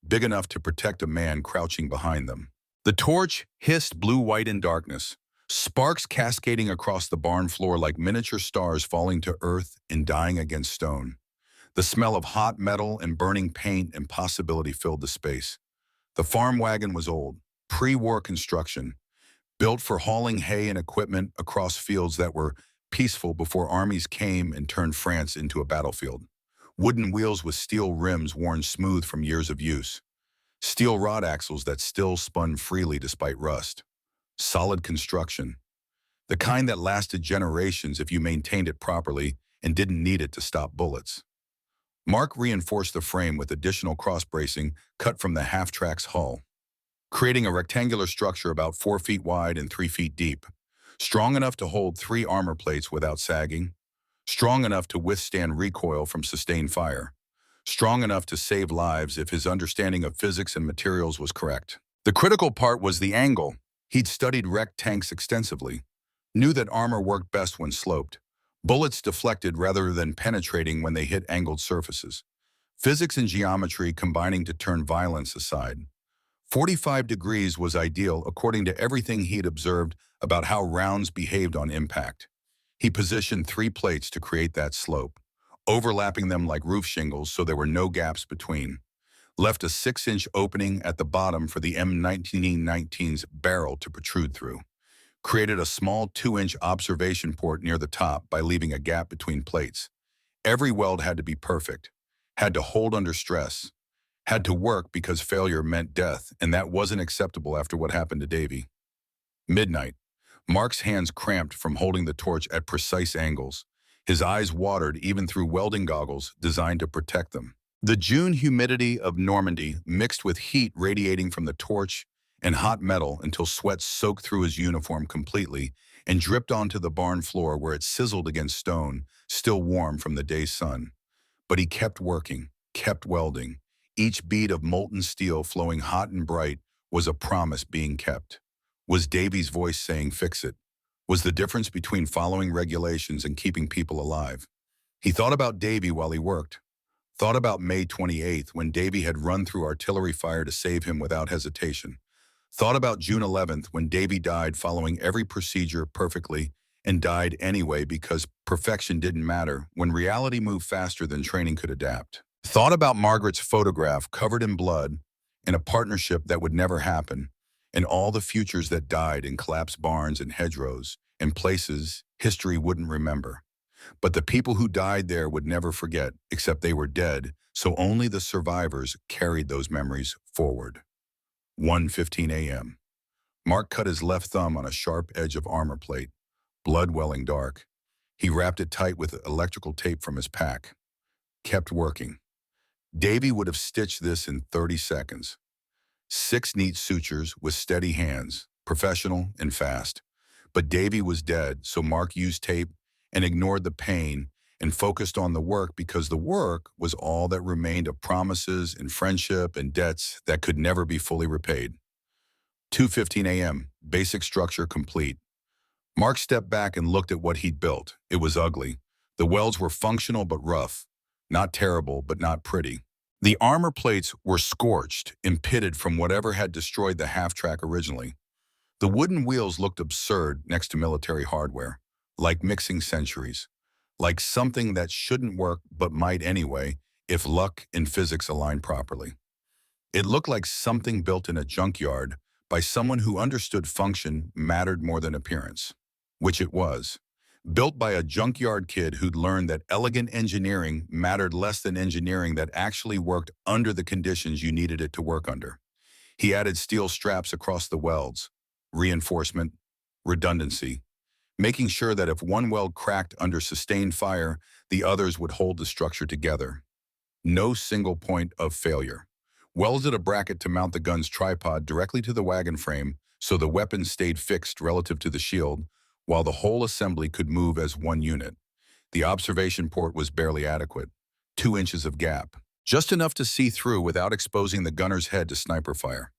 big enough to protect a man crouching behind them. The torch hissed blue-white in darkness, sparks cascading across the barn floor like miniature stars falling to earth and dying against stone. The smell of hot metal and burning paint and possibility filled the space. The farm wagon was old, pre-war construction, built for hauling hay and equipment across fields that were peaceful before armies came and turned France into a battlefield. Wooden wheels with steel rims worn smooth from years of use. Steel rod axles that still spun freely despite rust. Solid construction. The kind that lasted generations if you maintained it properly and didn't need it to stop bullets. Mark reinforced the frame with additional cross-bracing cut from the half-track's hull, creating a rectangular structure about 4 feet wide and 3 feet deep, strong enough to hold 3 armor plates without sagging, strong enough to withstand recoil from sustained fire, strong enough to save lives if his understanding of physics and materials was correct. The critical part was the angle. He'd studied wrecked tanks extensively, knew that armor worked best when sloped. Bullets deflected rather than penetrating when they hit angled surfaces. Physics and geometry combining to turn violence aside. 45 degrees was ideal according to everything he'd observed about how rounds behaved on impact. He positioned 3 plates to create that slope, overlapping them like roof shingles so there were no gaps between. Left a 6-inch opening at the bottom for the M1919's barrel to protrude through. Created a small 2-inch observation port near the top by leaving a gap between plates. Every weld had to be perfect, had to hold under stress, had to work because failure meant death, and that wasn't acceptable after what happened to Davy. Midnight. Mark's hands cramped from holding the torch at precise angles. His eyes watered even through welding goggles designed to protect them. The June humidity of Normandy mixed with heat radiating from the torch and hot metal until sweat soaked through his uniform completely and dripped onto the barn floor where it sizzled against stone, still warm from the day's sun. But he kept working, kept welding. Each bead of molten steel flowing hot and bright was a promise being kept. Was Davy's voice saying fix it? Was the difference between following regulations and keeping people alive? He thought about Davy while he worked. Thought about May 28th when Davy had run through artillery fire to save him without hesitation. Thought about June 11th when Davy died following every procedure perfectly and died anyway because perfection didn't matter when reality moved faster than training could adapt. Thought about Margaret's photograph covered in blood and a partnership that would never happen and all the futures that died in collapsed barns and hedgerows and places history wouldn't remember. But the people who died there would never forget, except they were dead, so only the survivors carried those memories forward. 1:15 a.m. Mark cut his left thumb on a sharp edge of armor plate, blood welling dark. He wrapped it tight with electrical tape from his pack. Kept working. Davy would have stitched this in 30 seconds. 6 neat sutures with steady hands, professional and fast. But Davy was dead, so Mark used tape and ignored the pain and focused on the work because the work was all that remained of promises and friendship and debts that could never be fully repaid. 2:15 a.m., basic structure complete. Mark stepped back and looked at what he'd built. It was ugly. The welds were functional but rough. Not terrible, but not pretty. The armor plates were scorched and pitted from whatever had destroyed the half-track originally. The wooden wheels looked absurd next to military hardware, like mixing centuries, like something that shouldn't work but might anyway if luck and physics aligned properly. It looked like something built in a junkyard by someone who understood function mattered more than appearance, which it was. Built by a junkyard kid who'd learned that elegant engineering mattered less than engineering that actually worked under the conditions you needed it to work under. He added steel straps across the welds, reinforcement, redundancy, making sure that if one weld cracked under sustained fire, the others would hold the structure together. No single point of failure. Welded a bracket to mount the gun's tripod directly to the wagon frame so the weapon stayed fixed relative to the shield, while the whole assembly could move as one unit. The observation port was barely adequate, 2 inches of gap, just enough to see through without exposing the gunner's head to sniper fire.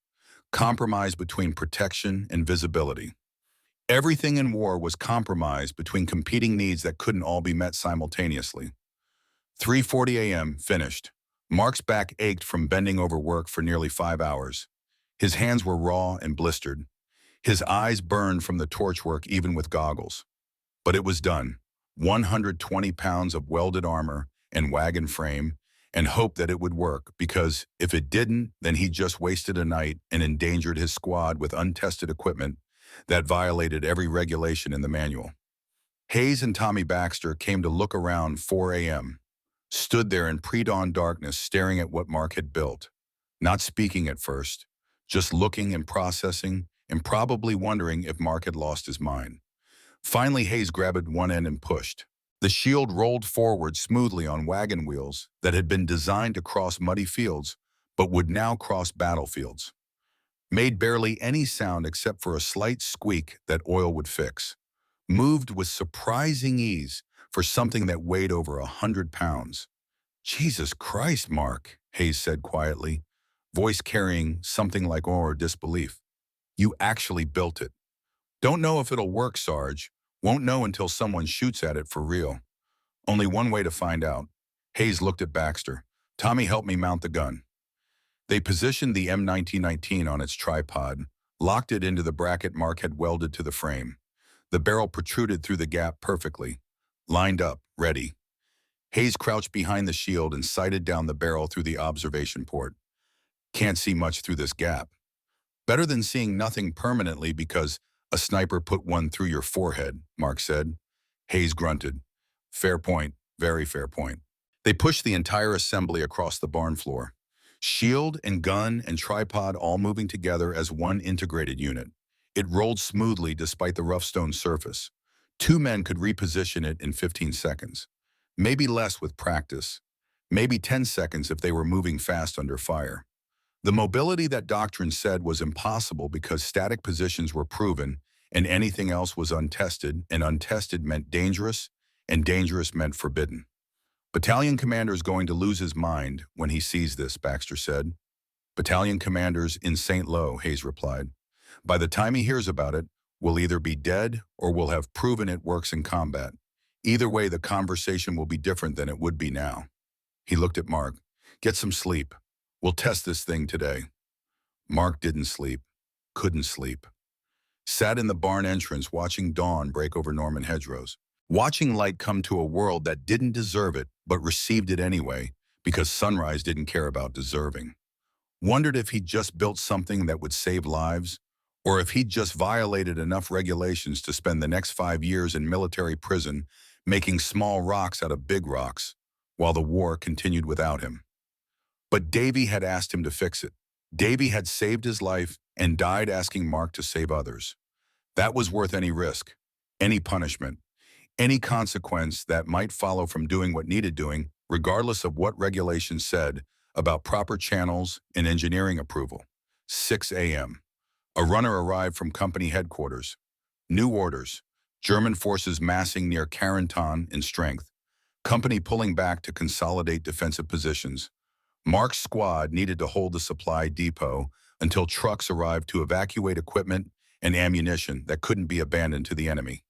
Compromise between protection and visibility. Everything in war was compromised between competing needs that couldn't all be met simultaneously. 3:40 a.m., finished. Mark's back ached from bending over work for nearly 5 hours. His hands were raw and blistered. His eyes burned from the torchwork even with goggles. But it was done. 120 pounds of welded armor and wagon frame and hoped that it would work, because if it didn't, then he just wasted a night and endangered his squad with untested equipment that violated every regulation in the manual. Hayes and Tommy Baxter came to look around 4 a.m., stood there in pre-dawn darkness staring at what Mark had built, not speaking at first, just looking and processing and probably wondering if Mark had lost his mind. Finally, Hayes grabbed one end and pushed. The shield rolled forward smoothly on wagon wheels that had been designed to cross muddy fields, but would now cross battlefields. Made barely any sound except for a slight squeak that oil would fix. Moved with surprising ease for something that weighed over 100 pounds. "Jesus Christ, Mark," Hayes said quietly, voice carrying something like awe or disbelief. "You actually built it." "Don't know if it'll work, Sarge. Won't know until someone shoots at it for real." "Only one way to find out." Hayes looked at Baxter. "Tommy helped me mount the gun." They positioned the M1919 on its tripod, locked it into the bracket Mark had welded to the frame. The barrel protruded through the gap perfectly. Lined up, ready. Hayes crouched behind the shield and sighted down the barrel through the observation port. "Can't see much through this gap." "Better than seeing nothing permanently because a sniper put one through your forehead," Mark said. Hayes grunted. "Fair point, very fair point." They pushed the entire assembly across the barn floor. Shield and gun and tripod all moving together as one integrated unit. It rolled smoothly despite the rough stone surface. 2 men could reposition it in 15 seconds. Maybe less with practice. Maybe 10 seconds if they were moving fast under fire. The mobility that doctrine said was impossible because static positions were proven and anything else was untested, and untested meant dangerous, and dangerous meant forbidden. "Battalion commander's going to lose his mind when he sees this," Baxter said. "Battalion commander's in St. Lo," Hayes replied. "By the time he hears about it, we'll either be dead or we'll have proven it works in combat. Either way, the conversation will be different than it would be now." He looked at Mark. "Get some sleep. We'll test this thing today." Mark didn't sleep, couldn't sleep. Sat in the barn entrance watching dawn break over Norman hedgerows. Watching light come to a world that didn't deserve it but received it anyway because sunrise didn't care about deserving. Wondered if he'd just built something that would save lives, or if he'd just violated enough regulations to spend the next 5 years in military prison making small rocks out of big rocks, while the war continued without him. But Davy had asked him to fix it. Davy had saved his life and died asking Mark to save others. That was worth any risk, any punishment, any consequence that might follow from doing what needed doing, regardless of what regulations said about proper channels and engineering approval. 6 a.m. A runner arrived from company headquarters. New orders. German forces massing near Carentan in strength. Company pulling back to consolidate defensive positions. Mark's squad needed to hold the supply depot until trucks arrived to evacuate equipment and ammunition that couldn't be abandoned to the enemy.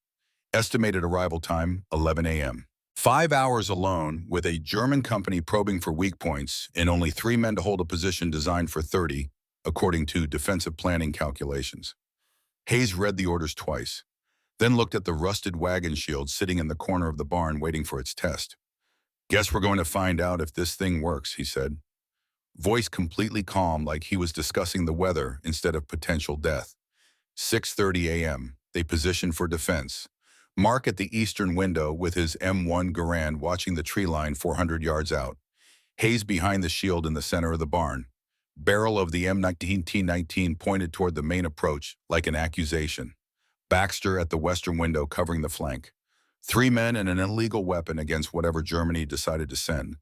Estimated arrival time, 11 a.m. 5 hours alone, with a German company probing for weak points and only 3 men to hold a position designed for 30, according to defensive planning calculations. Hayes read the orders twice, then looked at the rusted wagon shield sitting in the corner of the barn waiting for its test. "Guess we're going to find out if this thing works," he said. Voice completely calm, like he was discussing the weather instead of potential death. 6:30 a.m. They positioned for defense. Mark at the eastern window with his M1 Garand watching the tree line 400 yards out. Hayes behind the shield in the center of the barn. Barrel of the M1919 pointed toward the main approach like an accusation. Baxter at the western window covering the flank. 3 men and an illegal weapon against whatever Germany decided to send.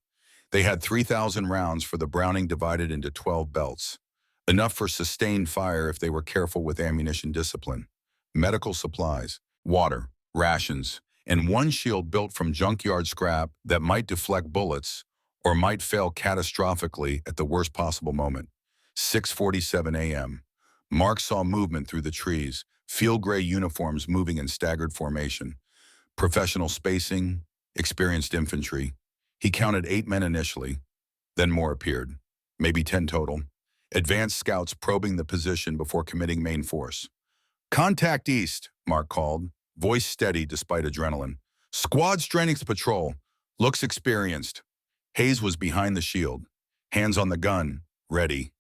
They had 3,000 rounds for the Browning divided into 12 belts. Enough for sustained fire if they were careful with ammunition discipline. Medical supplies, water, rations, and 1 shield built from junkyard scrap that might deflect bullets or might fail catastrophically at the worst possible moment. 6:47 a.m. Mark saw movement through the trees, field gray uniforms moving in staggered formation. Professional spacing, experienced infantry. He counted 8 men initially, then more appeared, maybe 10 total. Advanced scouts probing the position before committing main force. "Contact east," Mark called, voice steady despite adrenaline. "Squad strength patrol. Looks experienced. Hayes was behind the shield, hands on the gun, ready.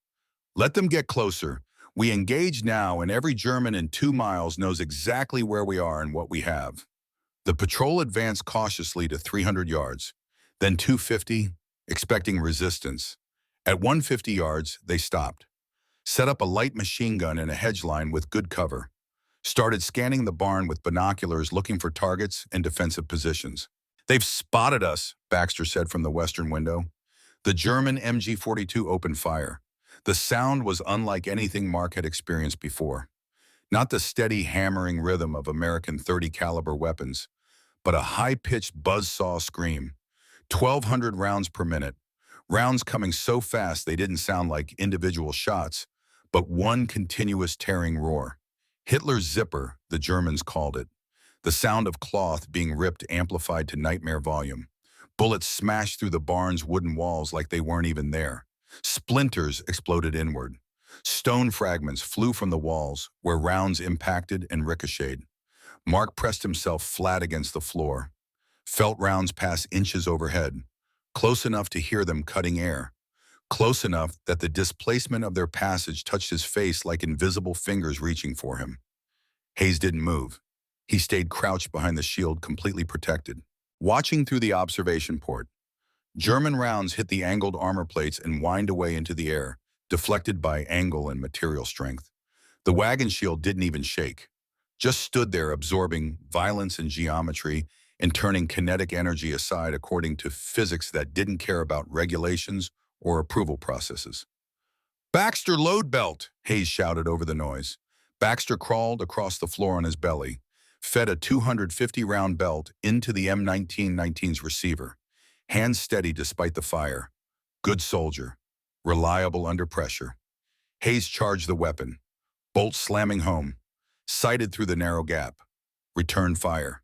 Let them get closer. We engage now, and every German in 2 miles knows exactly where we are and what we have. The patrol advanced cautiously to 300 yards, then 250, expecting resistance. At 150 yards, they stopped, set up a light machine gun in a hedge line with good cover, started scanning the barn with binoculars looking for targets and defensive positions. They've spotted us, Baxter said from the western window. The German MG-42 opened fire. The sound was unlike anything Mark had experienced before. Not the steady hammering rhythm of American .30 caliber weapons, but a high-pitched buzzsaw scream. 1,200 rounds per minute. Rounds coming so fast they didn't sound like individual shots, but one continuous tearing roar. Hitler's zipper, the Germans called it. The sound of cloth being ripped amplified to nightmare volume. Bullets smashed through the barn's wooden walls like they weren't even there. Splinters exploded inward. Stone fragments flew from the walls where rounds impacted and ricocheted. Mark pressed himself flat against the floor, felt rounds pass inches overhead, close enough to hear them cutting air, close enough that the displacement of their passage touched his face like invisible fingers reaching for him. Hayes didn't move. He stayed crouched behind the shield, completely protected, watching through the observation port. German rounds hit the angled armor plates and whined away into the air, deflected by angle and material strength. The wagon shield didn't even shake, just stood there absorbing violence and geometry and turning kinetic energy aside according to physics that didn't care about regulations or approval processes. "Baxter, load belt!" Hayes shouted over the noise. Baxter crawled across the floor on his belly, fed a 250-round belt into the M1919's receiver, hands steady despite the fire. Good soldier, reliable under pressure. Hayes charged the weapon, bolt slamming home, sighted through the narrow gap, returned fire.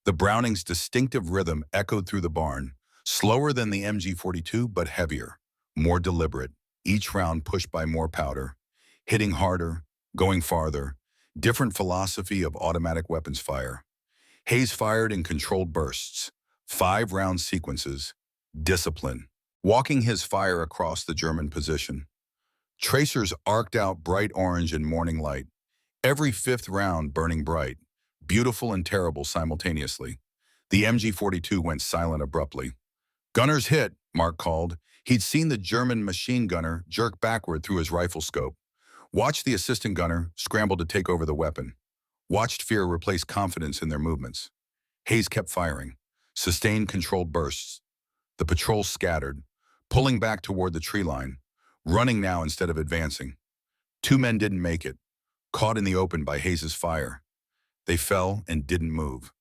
The Browning's distinctive rhythm echoed through the barn, slower than the MG-42 but heavier, more deliberate, each round pushed by more powder, hitting harder, going farther, different philosophy of automatic weapons fire. Hayes fired in controlled bursts, 5-round sequences, discipline, walking his fire across the German position. Tracers arced out bright orange in morning light, every 5th round burning bright, beautiful and terrible simultaneously. The MG-42 went silent abruptly. "Gunners hit," Mark called. He'd seen the German machine gunner jerk backward through his rifle scope. Watched the assistant gunner scramble to take over the weapon. Watched fear replace confidence in their movements. Hayes kept firing, sustained controlled bursts. The patrol scattered, pulling back toward the tree line, running now instead of advancing. 2 men didn't make it, caught in the open by Hayes's fire. They fell and didn't move,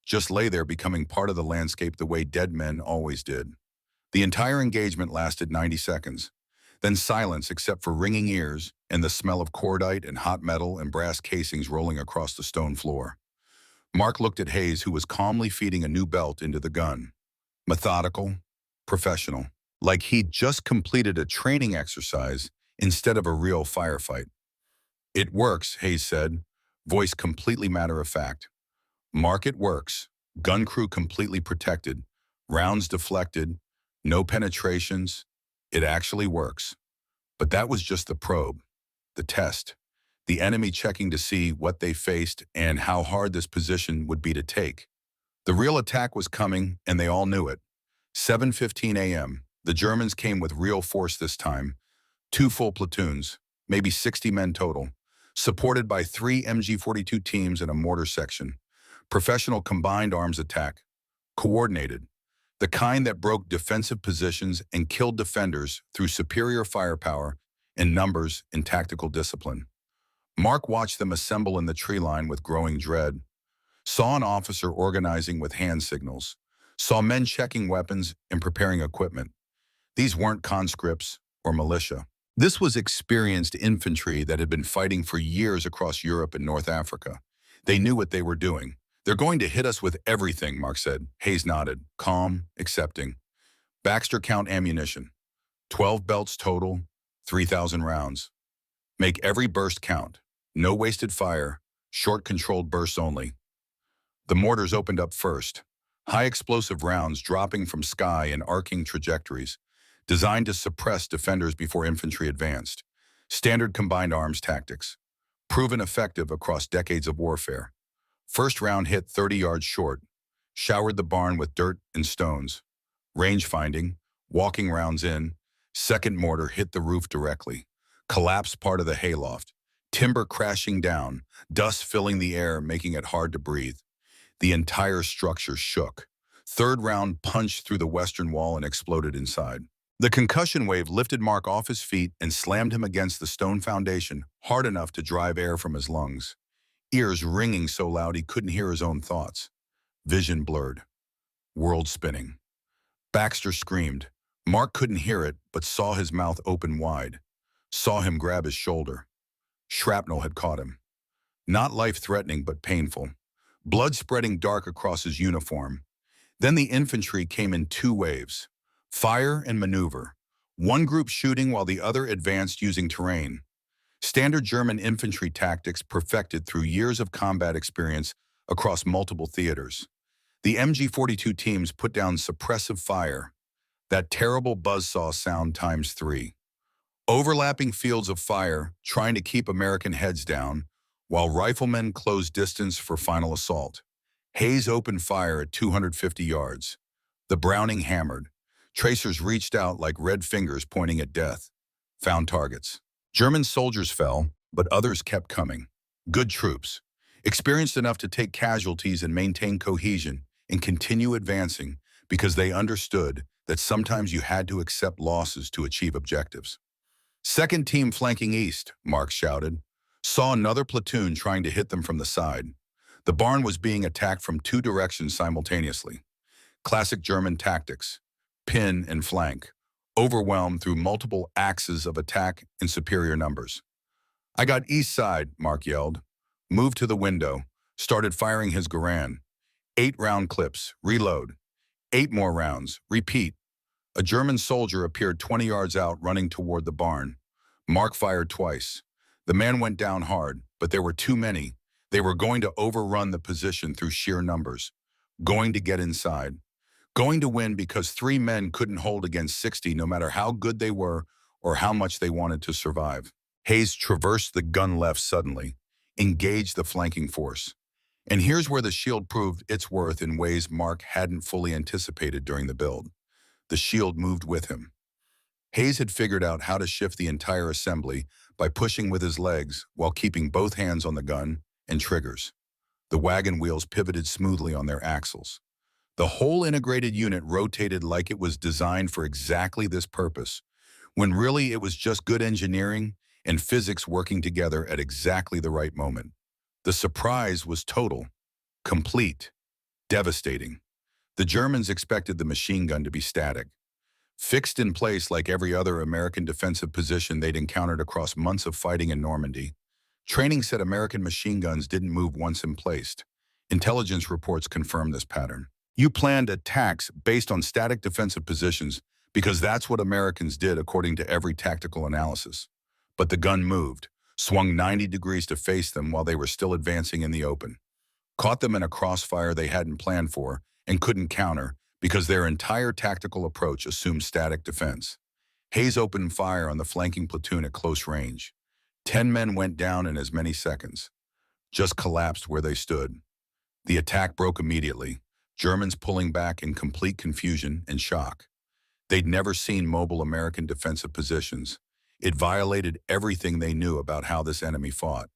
just lay there becoming part of the landscape the way dead men always did. The entire engagement lasted 90 seconds, then silence except for ringing ears and the smell of cordite and hot metal and brass casings rolling across the stone floor. Mark looked at Hayes, who was calmly feeding a new belt into the gun. Methodical, professional, like he'd just completed a training exercise instead of a real firefight. "It works," Hayes said, voice completely matter-of-fact. "Mark, it works. Gun crew completely protected, rounds deflected, no penetrations. It actually works." But that was just the probe, the test, the enemy checking to see what they faced and how hard this position would be to take. The real attack was coming, and they all knew it. 7:15 a.m., the Germans came with real force this time, 2 full platoons, maybe 60 men total, supported by 3 MG-42 teams and a mortar section. Professional combined arms attack, coordinated, the kind that broke defensive positions and killed defenders through superior firepower in numbers and tactical discipline. Mark watched them assemble in the tree line with growing dread, saw an officer organizing with hand signals, saw men checking weapons and preparing equipment. These weren't conscripts or militia. This was experienced infantry that had been fighting for years across Europe and North Africa. They knew what they were doing. "They're going to hit us with everything," Mark said. Hayes nodded, calm, accepting. "Baxter, count ammunition. 12 belts total, 3,000 rounds. Make every burst count. No wasted fire, short controlled bursts only." The mortars opened up first, high explosive rounds dropping from sky in arcing trajectories, designed to suppress defenders before infantry advanced. Standard combined arms tactics, proven effective across decades of warfare. First round hit 30 yards short, showered the barn with dirt and stones. Range finding, walking rounds in. Second mortar hit the roof directly, collapsed part of the hayloft. Timber crashing down, dust filling the air, making it hard to breathe. The entire structure shook. Third round punched through the western wall and exploded inside. The concussion wave lifted Mark off his feet and slammed him against the stone foundation hard enough to drive air from his lungs. Ears ringing so loud he couldn't hear his own thoughts. Vision blurred. World spinning. Baxter screamed. Mark couldn't hear it, but saw his mouth open wide. Saw him grab his shoulder. Shrapnel had caught him. Not life-threatening, but painful. Blood spreading dark across his uniform. Then the infantry came in two waves. Fire and maneuver. One group shooting while the other advanced using terrain. Standard German infantry tactics perfected through years of combat experience across multiple theaters. The MG-42 teams put down suppressive fire. That terrible buzzsaw sound times 3. Overlapping fields of fire, trying to keep American heads down, while riflemen closed distance for final assault. Hayes opened fire at 250 yards. The Browning hammered. Tracers reached out like red fingers pointing at death. Found targets. German soldiers fell, but others kept coming. Good troops, experienced enough to take casualties and maintain cohesion and continue advancing because they understood that sometimes you had to accept losses to achieve objectives. Second team flanking east, Mark shouted. Saw another platoon trying to hit them from the side. The barn was being attacked from two directions simultaneously. Classic German tactics, pin and flank, overwhelmed through multiple axes of attack in superior numbers. I got east side, Mark yelled. Moved to the window, started firing his Garand. 8-round clips, reload. 8 more rounds, repeat. A German soldier appeared 20 yards out running toward the barn. Mark fired twice. The man went down hard, but there were too many. They were going to overrun the position through sheer numbers. Going to get inside. Going to win because 3 men couldn't hold against 60 no matter how good they were or how much they wanted to survive. Hayes traversed the gun left suddenly, engaged the flanking force. And here's where the shield proved its worth in ways Mark hadn't fully anticipated during the build. The shield moved with him. Hayes had figured out how to shift the entire assembly by pushing with his legs while keeping both hands on the gun and triggers. The wagon wheels pivoted smoothly on their axles. The whole integrated unit rotated like it was designed for exactly this purpose, when really it was just good engineering and physics working together at exactly the right moment. The surprise was total, complete, devastating. The Germans expected the machine gun to be static, fixed in place like every other American defensive position they'd encountered across months of fighting in Normandy. Training said American machine guns didn't move once in place. Intelligence reports confirmed this pattern. You planned attacks based on static defensive positions because that's what Americans did according to every tactical analysis. But the gun moved, swung 90 degrees to face them while they were still advancing in the open. Caught them in a crossfire they hadn't planned for and couldn't counter because their entire tactical approach assumed static defense. Hayes opened fire on the flanking platoon at close range. 10 men went down in as many seconds, just collapsed where they stood. The attack broke immediately, Germans pulling back in complete confusion and shock. They'd never seen mobile American defensive positions. It violated everything they knew about how this enemy fought.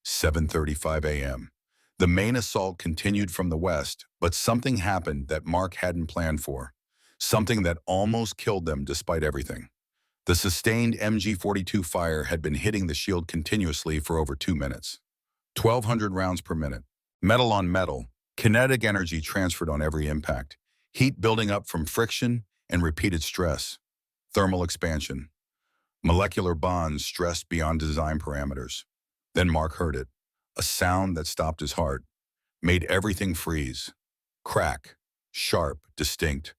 7:35 a.m. The main assault continued from the west, but something happened that Mark hadn't planned for. Something that almost killed them despite everything. The sustained MG-42 fire had been hitting the shield continuously for over 2 minutes. 1,200 rounds per minute. Metal on metal. Kinetic energy transferred on every impact. Heat building up from friction and repeated stress. Thermal expansion. Molecular bonds stressed beyond design parameters. Then Mark heard it. A sound that stopped his heart. Made everything freeze. Crack. Sharp. Distinct.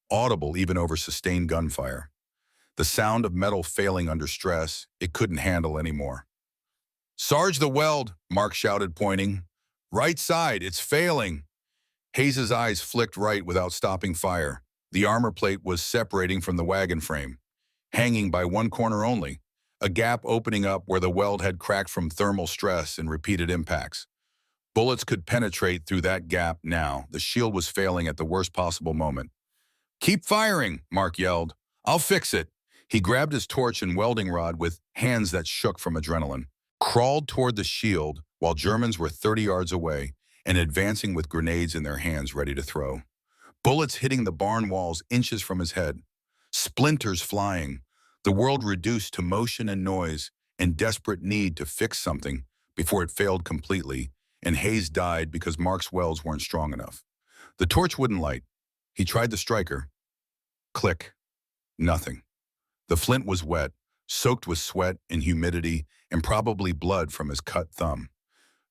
Audible even over sustained gunfire. The sound of metal failing under stress it couldn't handle anymore. "Sarge the weld," Mark shouted, pointing. "Right side, it's failing." Hayes's eyes flicked right without stopping fire. The armor plate was separating from the wagon frame, hanging by one corner only, a gap opening up where the weld had cracked from thermal stress and repeated impacts. Bullets could penetrate through that gap now. The shield was failing at the worst possible moment. "Keep firing," Mark yelled. "I'll fix it." He grabbed his torch and welding rod with hands that shook from adrenaline, crawled toward the shield while Germans were 30 yards away and advancing with grenades in their hands ready to throw. Bullets hitting the barn walls inches from his head, splinters flying, the world reduced to motion and noise and desperate need to fix something before it failed completely, and Hayes died because Mark's welds weren't strong enough. The torch wouldn't light. He tried the striker. Click. Nothing. The flint was wet, soaked with sweat and humidity and probably blood from his cut thumb.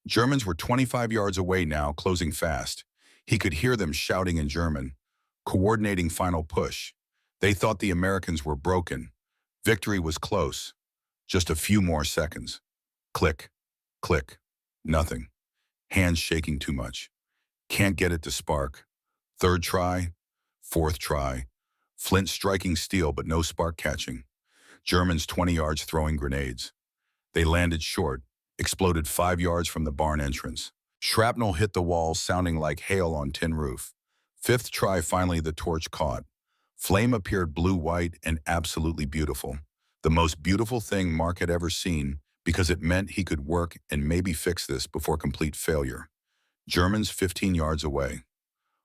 Germans were 25 yards away now, closing fast. He could hear them shouting in German, coordinating final push. They thought the Americans were broken. Victory was close. Just a few more seconds. Click. Click. Nothing. Hands shaking too much. Can't get it to spark. Third try. Fourth try. Flint striking steel but no spark catching. Germans 20 yards throwing grenades. They landed short, exploded 5 yards from the barn entrance. Shrapnel hit the walls sounding like hail on tin roof. Fifth try, finally the torch caught. Flame appeared blue-white and absolutely beautiful. The most beautiful thing Mark had ever seen, because it meant he could work and maybe fix this before complete failure. Germans 15 yards away.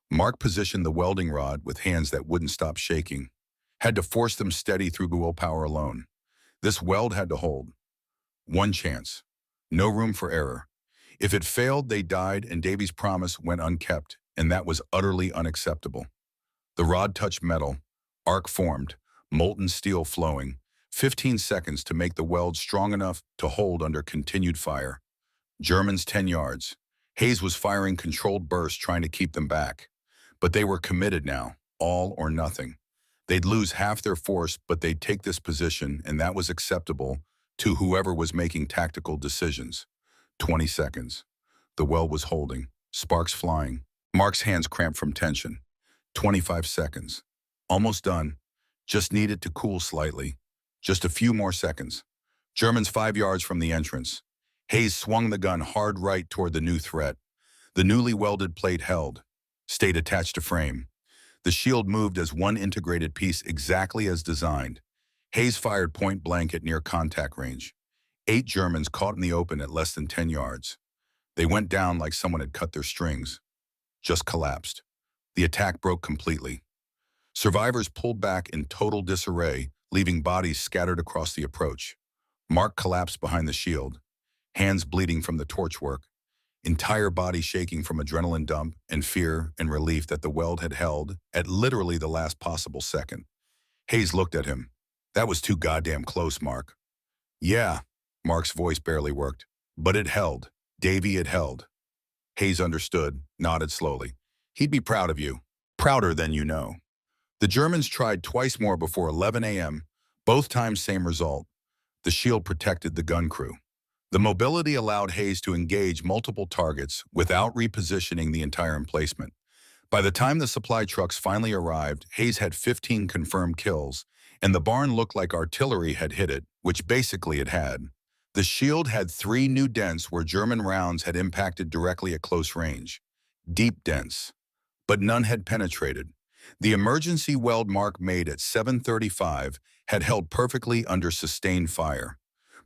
Mark positioned the welding rod with hands that wouldn't stop shaking. Had to force them steady through willpower alone. This weld had to hold. One chance. No room for error. If it failed, they died, and Davy's promise went unkept, and that was utterly unacceptable. The rod touched metal, arc formed, molten steel flowing, 15 seconds to make the weld strong enough to hold under continued fire. Germans 10 yards. Hayes was firing controlled bursts trying to keep them back. But they were committed now, all or nothing. They'd lose half their force, but they'd take this position, and that was acceptable to whoever was making tactical decisions. 20 seconds. The weld was holding, sparks flying. Mark's hands cramped from tension. 25 seconds. Almost done. Just needed to cool slightly. Just a few more seconds. Germans 5 yards from the entrance. Hayes swung the gun hard right toward the new threat. The newly welded plate held, stayed attached to frame. The shield moved as one integrated piece exactly as designed. Hayes fired point blank at near contact range. 8 Germans caught in the open at less than 10 yards. They went down like someone had cut their strings. Just collapsed. The attack broke completely. Survivors pulled back in total disarray, leaving bodies scattered across the approach. Mark collapsed behind the shield, hands bleeding from the torch work, entire body shaking from adrenaline dump and fear and relief that the weld had held at literally the last possible second. Hayes looked at him. "That was too goddamn close, Mark." "Yeah," Mark's voice barely worked. "But it held. Davy, it held." Hayes understood, nodded slowly. "He'd be proud of you. Prouder than you know." The Germans tried twice more before 11 a.m., both times same result. The shield protected the gun crew. The mobility allowed Hayes to engage multiple targets without repositioning the entire emplacement. By the time the supply trucks finally arrived, Hayes had 15 confirmed kills, and the barn looked like artillery had hit it, which basically it had. The shield had 3 new dents where German rounds had impacted directly at close range. Deep dents. But none had penetrated. The emergency weld Mark made at 7:35 had held perfectly under sustained fire.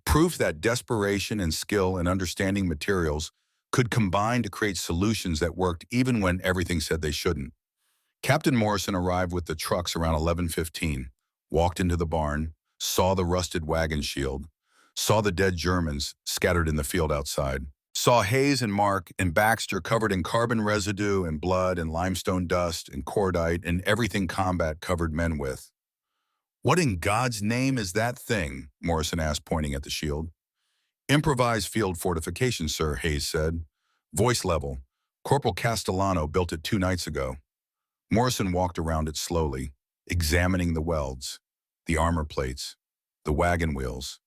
Proof that desperation and skill in understanding materials could combine to create solutions that worked even when everything said they shouldn't. Captain Morrison arrived with the trucks around 11:15, walked into the barn, saw the rusted wagon shield, saw the dead Germans scattered in the field outside, saw Hayes and Mark and Baxter covered in carbon residue and blood and limestone dust and cordite and everything combat covered men with. "What in God's name is that thing?" Morrison asked, pointing at the shield. "Improvised field fortification, sir," Hayes said. Voice level. "Corporal Castellano built it 2 nights ago." Morrison walked around it slowly, examining the welds, the armor plates, the wagon wheels,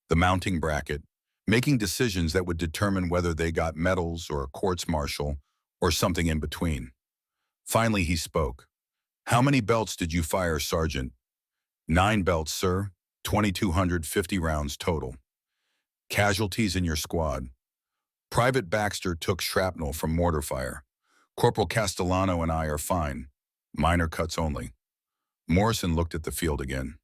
the mounting bracket, making decisions that would determine whether they got medals or a courts-martial or something in between. Finally, he spoke. "How many belts did you fire, Sergeant?" "9 belts, sir. 2,250 rounds total." "Casualties in your squad?" "Private Baxter took shrapnel from mortar fire. Corporal Castellano and I are fine. Minor cuts only." Morrison looked at the field again.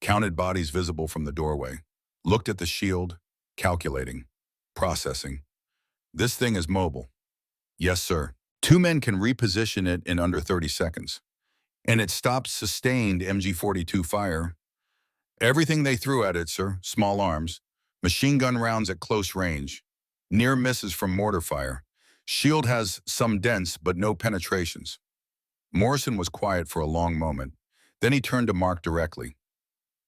Counted bodies visible from the doorway. Looked at the shield, calculating, processing. "This thing is mobile." "Yes, sir. 2 men can reposition it in under 30 seconds. And it stops sustained MG-42 fire." "Everything they threw at it, sir. Small arms. Machine gun rounds at close range. Near misses from mortar fire. Shield has some dents, but no penetrations." Morrison was quiet for a long moment. Then he turned to Mark directly.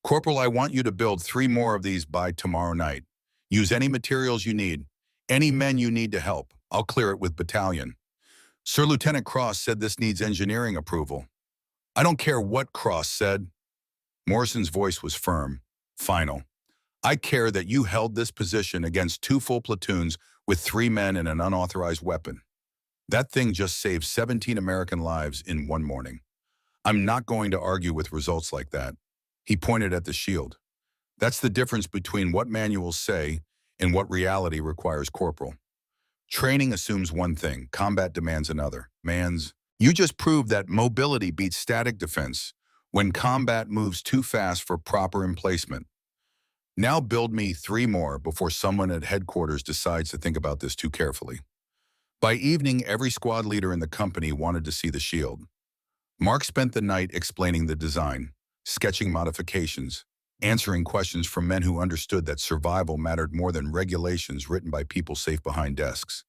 "Corporal, I want you to build 3 more of these by tomorrow night. Use any materials you need. Any men you need to help. I'll clear it with battalion." "Sir, Lieutenant Cross said this needs engineering approval." "I don't care what Cross said." Morrison's voice was firm, final. "I care that you held this position against 2 full platoons with 3 men and an unauthorized weapon. That thing just saved 17 American lives in one morning. I'm not going to argue with results like that." He pointed at the shield. "That's the difference between what manuals say and what reality requires, Corporal. Training assumes one thing, combat demands another. You just proved that mobility beats static defense when combat moves too fast for proper emplacement. Now build me 3 more before someone at headquarters decides to think about this too carefully." By evening, every squad leader in the company wanted to see the shield. Mark spent the night explaining the design, sketching modifications, answering questions from men who understood that survival mattered more than regulations written by people safe behind desks.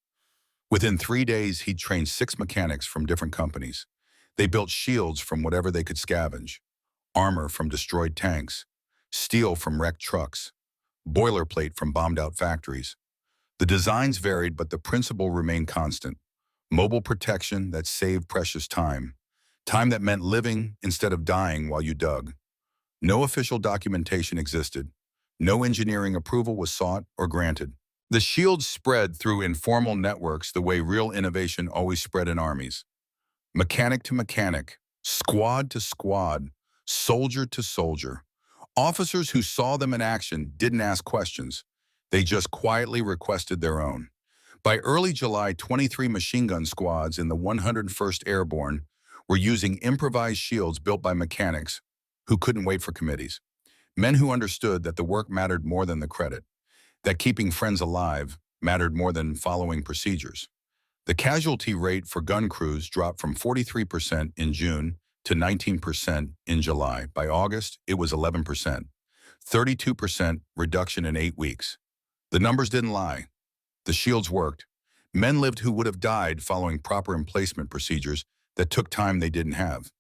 Within 3 days, he'd trained 6 mechanics from different companies. They built shields from whatever they could scavenge, armor from destroyed tanks, steel from wrecked trucks, boilerplate from bombed-out factories. The designs varied, but the principle remained constant. Mobile protection that saved precious time. Time that meant living instead of dying while you dug. No official documentation existed. No engineering approval was sought or granted. The shields spread through informal networks the way real innovation always spread in armies. Mechanic to mechanic, squad to squad, soldier to soldier. Officers who saw them in action didn't ask questions. They just quietly requested their own. By early July, 23 machine gun squads in the 101st Airborne were using improvised shields built by mechanics who couldn't wait for committees. Men who understood that the work mattered more than the credit, that keeping friends alive mattered more than following procedures. The casualty rate for gun crews dropped from 43% in June to 19% in July. By August, it was 11%. 32% reduction in 8 weeks. The numbers didn't lie. The shields worked. Men lived who would have died following proper emplacement procedures that took time they didn't have.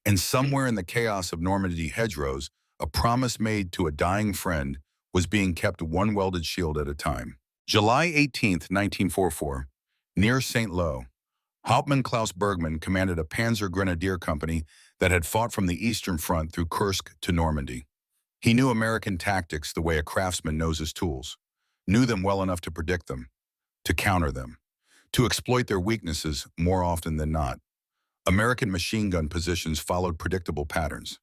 And somewhere in the chaos of Normandy hedgerows, a promise made to a dying friend was being kept one welded shield at a time. July 18th, 1944, near St. Lo, Hauptmann Klaus Bergmann commanded a Panzer Grenadier Company that had fought from the Eastern Front through Kursk to Normandy. He knew American tactics the way a craftsman knows his tools, knew them well enough to predict them, to counter them, to exploit their weaknesses more often than not. American machine gun positions followed predictable patterns.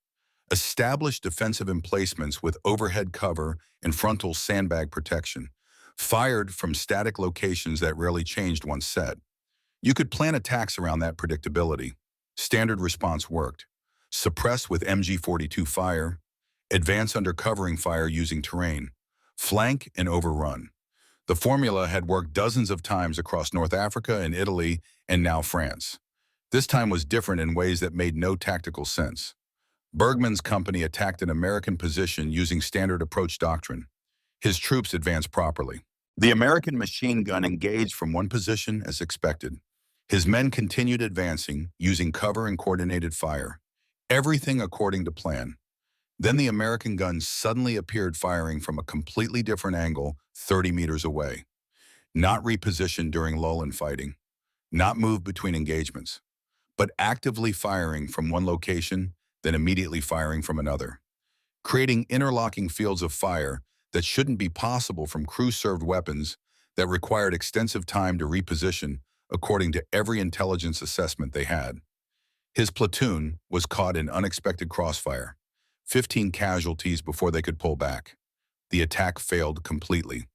Established defensive emplacements with overhead cover and frontal sandbag protection, fired from static locations that rarely changed once set. You could plan attacks around that predictability. Standard response worked. Suppress with MG-42 fire, advance under covering fire using terrain, flank and overrun. The formula had worked dozens of times across North Africa and Italy and now France. This time was different in ways that made no tactical sense. Bergmann's company attacked an American position using standard approach doctrine. His troops advanced properly. The American machine gun engaged from one position as expected. His men continued advancing, using cover and coordinated fire. Everything according to plan. Then the American guns suddenly appeared firing from a completely different angle 30 meters away. Not repositioned during lull in fighting. Not moved between engagements. But actively firing from one location, then immediately firing from another. Creating interlocking fields of fire that shouldn't be possible from crew-served weapons that required extensive time to reposition according to every intelligence assessment they had. His platoon was caught in unexpected crossfire, 15 casualties before they could pull back. The attack failed completely.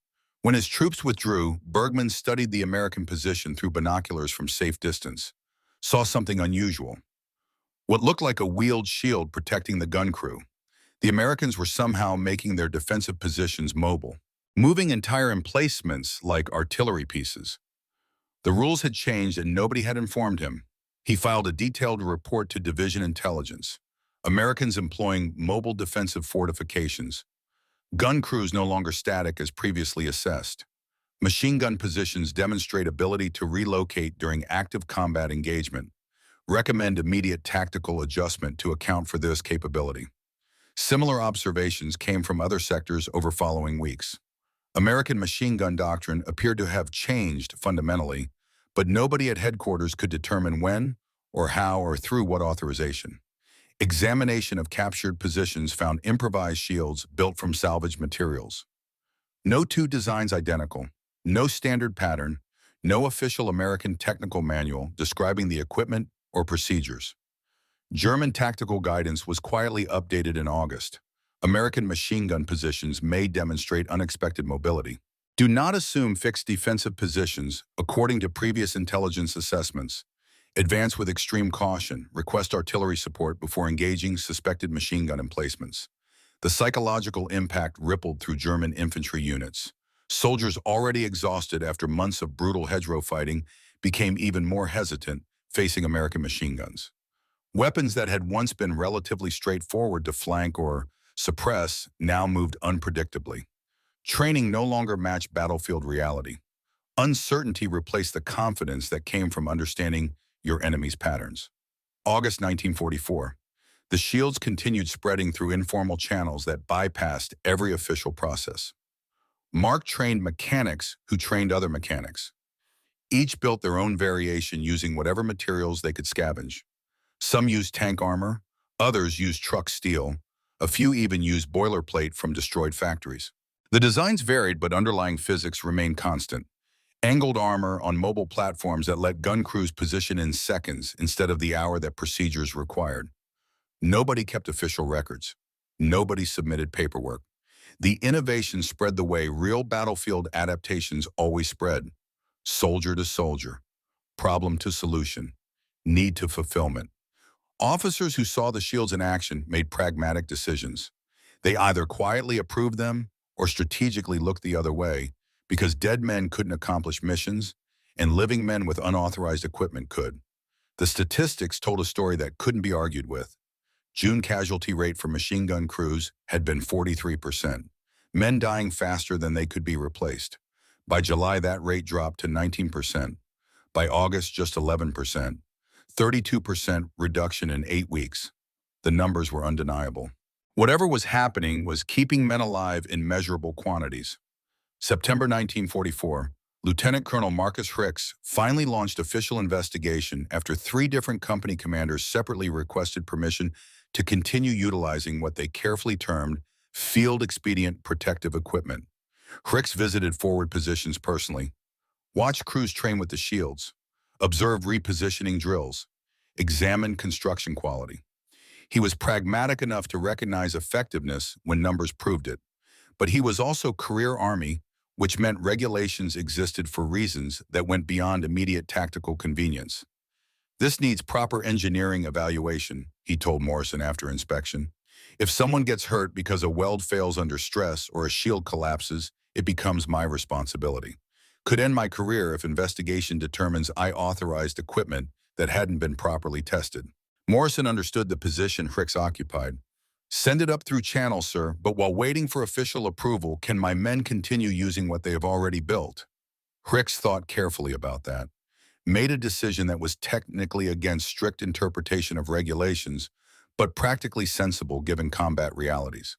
When his troops withdrew, Bergman studied the American position through binoculars from safe distance, saw something unusual. What looked like a wheeled shield protecting the gun crew. The Americans were somehow making their defensive positions mobile, moving entire emplacements like artillery pieces. The rules had changed and nobody had informed him. He filed a detailed report to Division Intelligence. Americans employing mobile defensive fortifications. Gun crews no longer static as previously assessed. Machine gun positions demonstrate ability to relocate during active combat engagement. Recommend immediate tactical adjustment to account for this capability. Similar observations came from other sectors over following weeks. American machine gun doctrine appeared to have changed fundamentally, but nobody at headquarters could determine when, or how, or through what authorization. Examination of captured positions found improvised shields built from salvaged materials. No two designs identical, no standard pattern, no official American technical manual describing the equipment or procedures. German tactical guidance was quietly updated in August. American machine gun positions may demonstrate unexpected mobility. Do not assume fixed defensive positions according to previous intelligence assessments. Advance with extreme caution. Request artillery support before engaging suspected machine gun emplacements. The psychological impact rippled through German infantry units. Soldiers already exhausted after months of brutal hedgerow fighting became even more hesitant facing American machine guns. Weapons that had once been relatively straightforward to flank or suppress now moved unpredictably. Training no longer matched battlefield reality. Uncertainty replaced the confidence that came from understanding your enemy's patterns. August 1944. The shields continued spreading through informal channels that bypassed every official process. Mark trained mechanics who trained other mechanics. Each built their own variation using whatever materials they could scavenge. Some used tank armor, others used truck steel, a few even used boilerplate from destroyed factories. The designs varied, but underlying physics remained constant. Angled armor on mobile platforms that let gun crews position in seconds instead of the hour that procedures required. Nobody kept official records. Nobody submitted paperwork. The innovation spread the way real battlefield adaptations always spread. Soldier to soldier, problem to solution, need to fulfillment. Officers who saw the shields in action made pragmatic decisions. They either quietly approved them or strategically looked the other way because dead men couldn't accomplish missions and living men with unauthorized equipment could. The statistics told a story that couldn't be argued with. June casualty rate for machine gun crews had been 43%, men dying faster than they could be replaced. By July, that rate dropped to 19%. By August, just 11%. 32% reduction in 8 weeks. The numbers were undeniable. Whatever was happening was keeping men alive in measurable quantities. September 1944, Lieutenant Colonel Marcus Hicks finally launched official investigation after 3 different company commanders separately requested permission to continue utilizing what they carefully termed field expedient protective equipment. Hicks visited forward positions personally, watched crews train with the shields, observed repositioning drills, examined construction quality. He was pragmatic enough to recognize effectiveness when numbers proved it, but he was also career Army, which meant regulations existed for reasons that went beyond immediate tactical convenience. This needs proper engineering evaluation, he told Morrison after inspection. If someone gets hurt because a weld fails under stress or a shield collapses, it becomes my responsibility. Could end my career if investigation determines I authorized equipment that hadn't been properly tested. Morrison understood the position Hicks occupied. Send it up through channel, sir, but while waiting for official approval, can my men continue using what they have already built? Hicks thought carefully about that, made a decision that was technically against strict interpretation of regulations, but practically sensible given combat realities.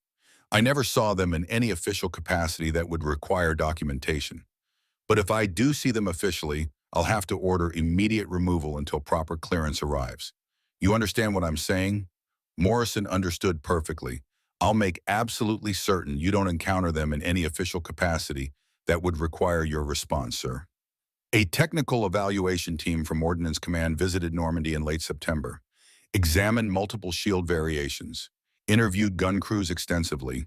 I never saw them in any official capacity that would require documentation. But if I do see them officially, I'll have to order immediate removal until proper clearance arrives. You understand what I'm saying? Morrison understood perfectly. I'll make absolutely certain you don't encounter them in any official capacity that would require your response, sir. A technical evaluation team from Ordnance Command visited Normandy in late September, examined multiple shield variations, interviewed gun crews extensively,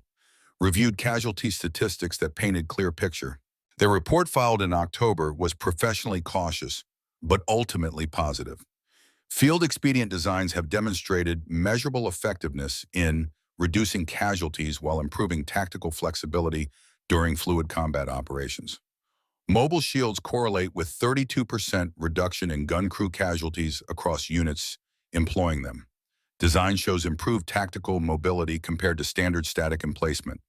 reviewed casualty statistics that painted clear picture. Their report filed in October was professionally cautious, but ultimately positive. Field expedient designs have demonstrated measurable effectiveness in reducing casualties while improving tactical flexibility during fluid combat operations. Mobile shields correlate with 32% reduction in gun crew casualties across units employing them. Design shows improved tactical mobility compared to standard static emplacement.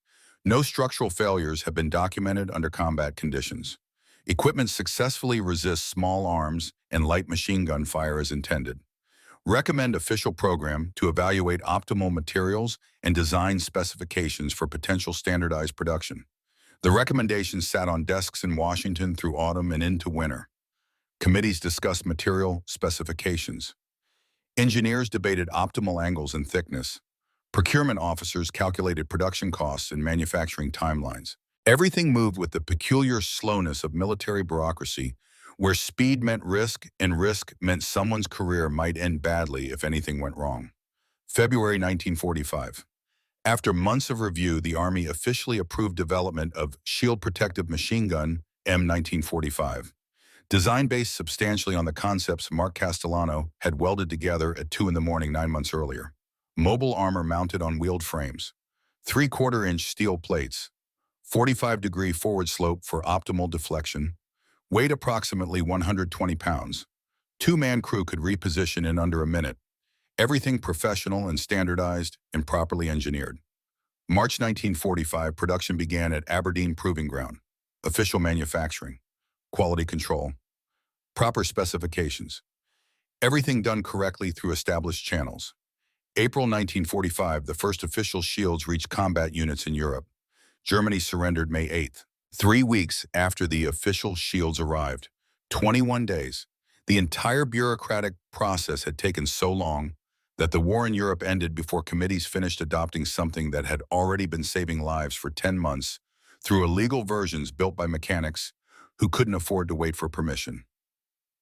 No structural failures have been documented under combat conditions. Equipment successfully resists small arms and light machine gun fire as intended. Recommend official program to evaluate optimal materials and design specifications for potential standardized production. The recommendations sat on desks in Washington through autumn and into winter. Committees discussed material specifications. Engineers debated optimal angles and thickness. Procurement officers calculated production costs and manufacturing timelines. Everything moved with the peculiar slowness of military bureaucracy, where speed meant risk and risk meant someone's career might end badly if anything went wrong. February 1945. After months of review, the Army officially approved development of Shield Protective Machine Gun M1945. Design based substantially on the concepts Mark Castellano had welded together at 2 in the morning 9 months earlier. Mobile armor mounted on wheeled frames, 3/4-inch steel plates, 45-degree forward slope for optimal deflection, weight approximately 120 pounds. Two-man crew could reposition in under a minute. Everything professional and standardized and properly engineered. March 1945, production began at Aberdeen Proving Ground. Official manufacturing, quality control, proper specifications. Everything done correctly through established channels. April 1945, the first official shields reached combat units in Europe. Germany surrendered May 8th. 3 weeks after the official shields arrived, 21 days, the entire bureaucratic process had taken so long that the war in Europe ended before committees finished adopting something that had already been saving lives for 10 months through illegal versions built by mechanics who couldn't afford to wait for permission.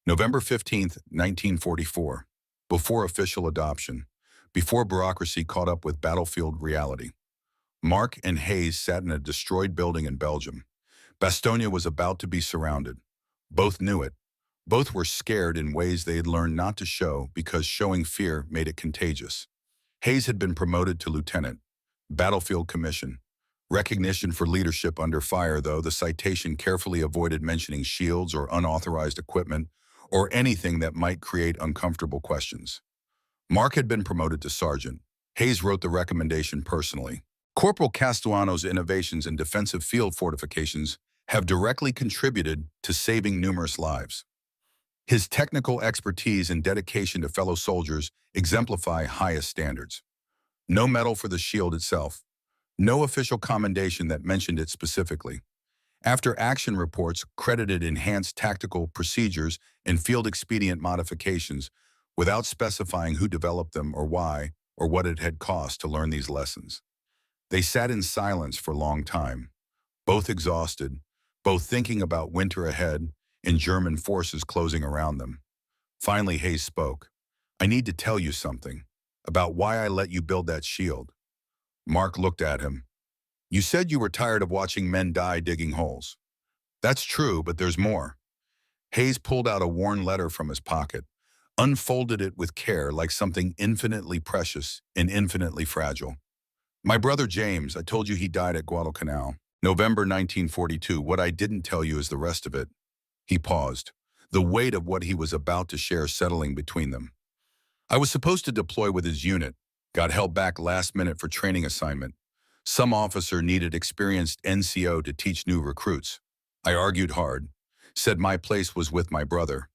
November 15th, 1944, before official adoption, before bureaucracy caught up with battlefield reality. Mark and Hayes sat in a destroyed building in Belgium. Bastogne was about to be surrounded. Both knew it. Both were scared in ways they had learned not to show because showing fear made it contagious. Hayes had been promoted to lieutenant. Battlefield commission. Recognition for leadership under fire, though the citation carefully avoided mentioning shields or unauthorized equipment or anything that might create uncomfortable questions. Mark had been promoted to sergeant. Hayes wrote the recommendation personally. Corporal Castellano's innovations in defensive field fortifications have directly contributed to saving numerous lives. His technical expertise and dedication to fellow soldiers exemplify highest standards. No medal for the shield itself. No official commendation that mentioned it specifically. After action reports credited enhanced tactical procedures and field expedient modifications without specifying who developed them or why or what it had cost to learn these lessons. They sat in silence for a long time, both exhausted, both thinking about winter ahead and German forces closing around them. Finally, Hayes spoke. "I need to tell you something about why I let you build that shield." Mark looked at him. "You said you were tired of watching men die digging holes." "That's true, but there's more." Hayes pulled out a worn letter from his pocket, unfolded it with care like something infinitely precious and infinitely fragile. "My brother James, I told you he died at Guadalcanal. November 1942. What I didn't tell you is the rest of it." He paused, the weight of what he was about to share settling between them. "I was supposed to deploy with his unit, got held back last minute for training assignment. Some officer needed experienced NCO to teach new recruits. I argued hard, said my place was with my brother.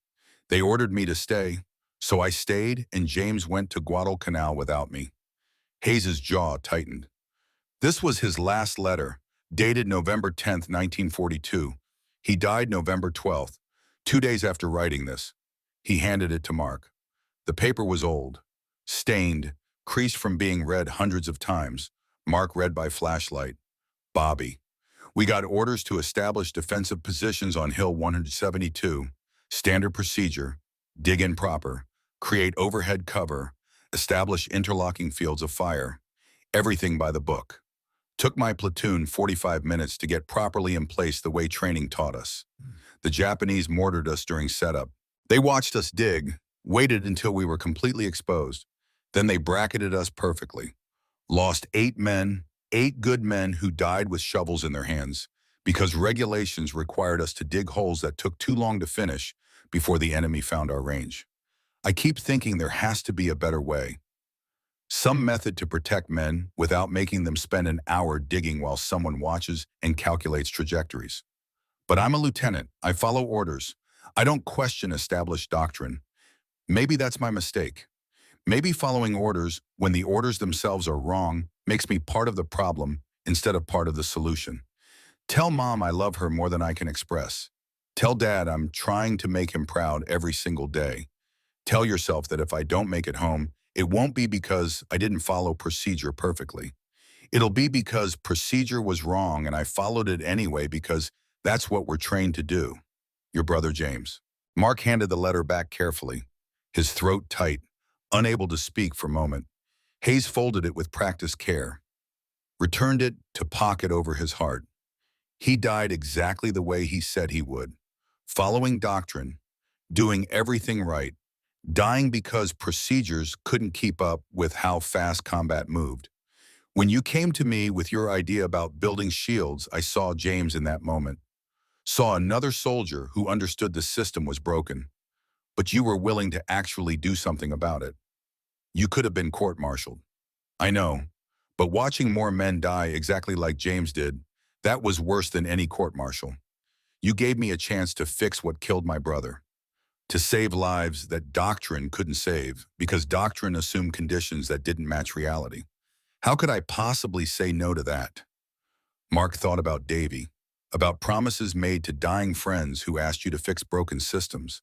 They ordered me to stay, so I stayed and James went to Guadalcanal without me." Hayes's jaw tightened. This was his last letter, dated November 10th, 1942. He died November 12th, 2 days after writing this. He handed it to Mark. The paper was old, stained, creased from being read hundreds of times. Mark read by flashlight. "Bobby, We got orders to establish defensive positions on Hill 172, standard procedure, dig in proper, create overhead cover, establish interlocking fields of fire, everything by the book. Took my platoon 45 minutes to get properly in place the way training taught us. The Japanese mortared us during setup. They watched us dig, waited until we were completely exposed. Then they bracketed us perfectly. Lost 8 men, 8 good men who died with shovels in their hands because regulations required us to dig holes that took too long to finish before the enemy found our range. I keep thinking there has to be a better way. Some method to protect men without making them spend an hour digging while someone watches and calculates trajectories. But I'm a lieutenant. I follow orders. I don't question established doctrine. Maybe that's my mistake. Maybe following orders when the orders themselves are wrong makes me part of the problem instead of part of the solution. Tell Mom I love her more than I can express. Tell Dad I'm trying to make him proud every single day. Tell yourself that if I don't make it home, it won't be because I didn't follow procedure perfectly. It'll be because procedure was wrong and I followed it anyway because that's what we're trained to do. Your brother, James. Mark handed the letter back carefully, his throat tight, unable to speak for a moment. Hayes folded it with practiced care, returned it to pocket over his heart. He died exactly the way he said he would, following doctrine, doing everything right, dying because procedures couldn't keep up with how fast combat moved. When you came to me with your idea about building shields, I saw James in that moment. Saw another soldier who understood the system was broken, but you were willing to actually do something about it. You could have been court-martialed. I know, but watching more men die exactly like James did, that was worse than any court-martial. You gave me a chance to fix what killed my brother, to save lives that doctrine couldn't save because doctrine assumed conditions that didn't match reality. How could I possibly say no to that? Mark thought about Davy, about promises made to dying friends who asked you to fix broken systems,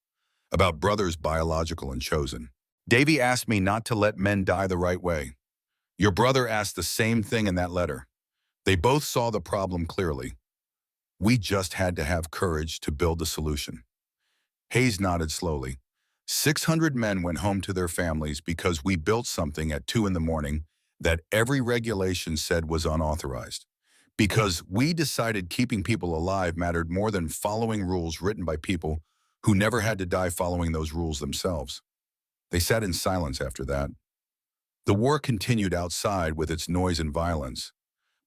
about brothers biological and chosen. Davy asked me not to let men die the right way. Your brother asked the same thing in that letter. They both saw the problem clearly. We just had to have courage to build the solution. Hayes nodded slowly. 600 men went home to their families because we built something at 2 in the morning that every regulation said was unauthorized. Because we decided keeping people alive mattered more than following rules written by people who never had to die following those rules themselves. They sat in silence after that. The war continued outside with its noise and violence.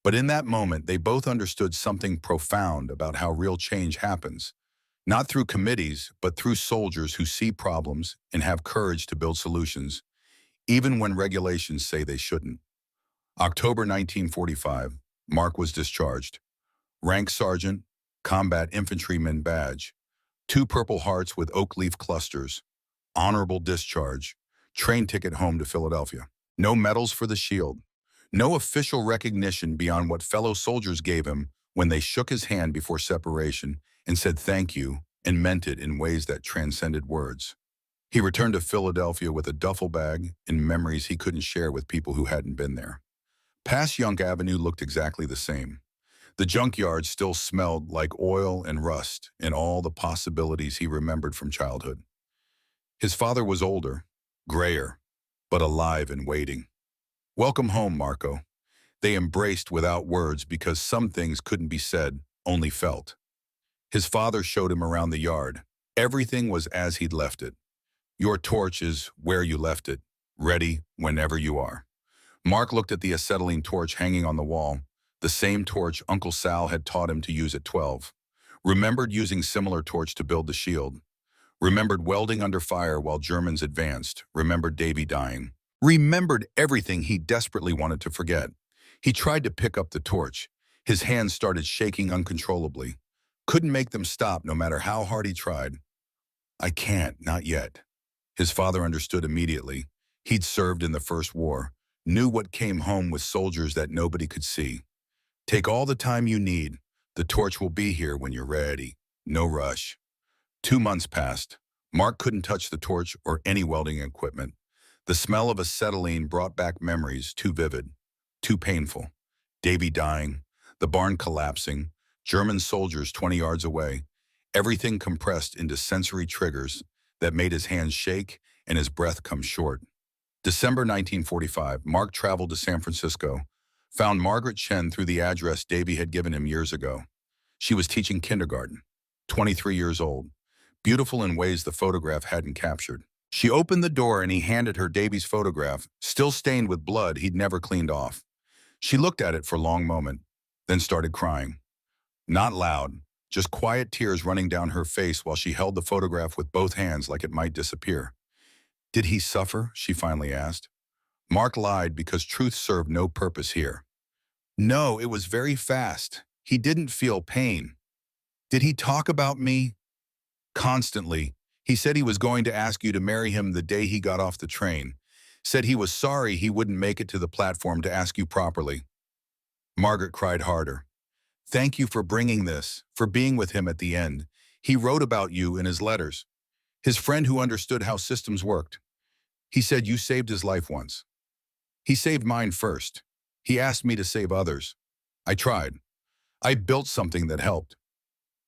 But in that moment, they both understood something profound about how real change happens. Not through committees, but through soldiers who see problems and have courage to build solutions, even when regulations say they shouldn't. October 1945, Mark was discharged. Rank sergeant, combat infantryman badge, 2 Purple Hearts with oak leaf clusters, honorable discharge, train ticket home to Philadelphia. No medals for the shield. No official recognition beyond what fellow soldiers gave him when they shook his hand before separation and said thank you and meant it in ways that transcended words. He returned to Philadelphia with a duffel bag and memories he couldn't share with people who hadn't been there. Past Yonk Avenue looked exactly the same. The junkyard still smelled like oil and rust and all the possibilities he remembered from childhood. His father was older, grayer, but alive and waiting. Welcome home, Marco. They embraced without words because some things couldn't be said, only felt. His father showed him around the yard. Everything was as he'd left it. Your torch is where you left it, ready whenever you are. Mark looked at the acetylene torch hanging on the wall, the same torch Uncle Sal had taught him to use at 12. Remembered using similar torch to build the shield. Remembered welding under fire while Germans advanced. Remembered Davy dying. Remembered everything he desperately wanted to forget. He tried to pick up the torch. His hands started shaking uncontrollably. Couldn't make them stop no matter how hard he tried. I can't, not yet. His father understood immediately. He'd served in the First War, knew what came home with soldiers that nobody could see. Take all the time you need. The torch will be here when you're ready. No rush. 2 months passed. Mark couldn't touch the torch or any welding equipment. The smell of acetylene brought back memories too vivid, too painful. Davy dying, the barn collapsing, German soldiers 20 yards away, everything compressed into sensory triggers that made his hands shake and his breath come short. December 1945, Mark traveled to San Francisco, found Margaret Chen through the address Davy had given him years ago. She was teaching kindergarten, 23 years old, beautiful in ways the photograph hadn't captured. She opened the door and he handed her Davy's photograph, still stained with blood he'd never cleaned off. She looked at it for a long moment, then started crying. Not loud, just quiet tears running down her face while she held the photograph with both hands like it might disappear. Did he suffer? She finally asked. Mark lied because truth served no purpose here. No, it was very fast. He didn't feel pain. Did he talk about me? Constantly. He said he was going to ask you to marry him the day he got off the train. Said he was sorry he wouldn't make it to the platform to ask you properly. Margaret cried harder. Thank you for bringing this, for being with him at the end. He wrote about you in his letters. His friend who understood how systems worked. He said you saved his life once. He saved mine first. He asked me to save others. I tried. I built something that helped.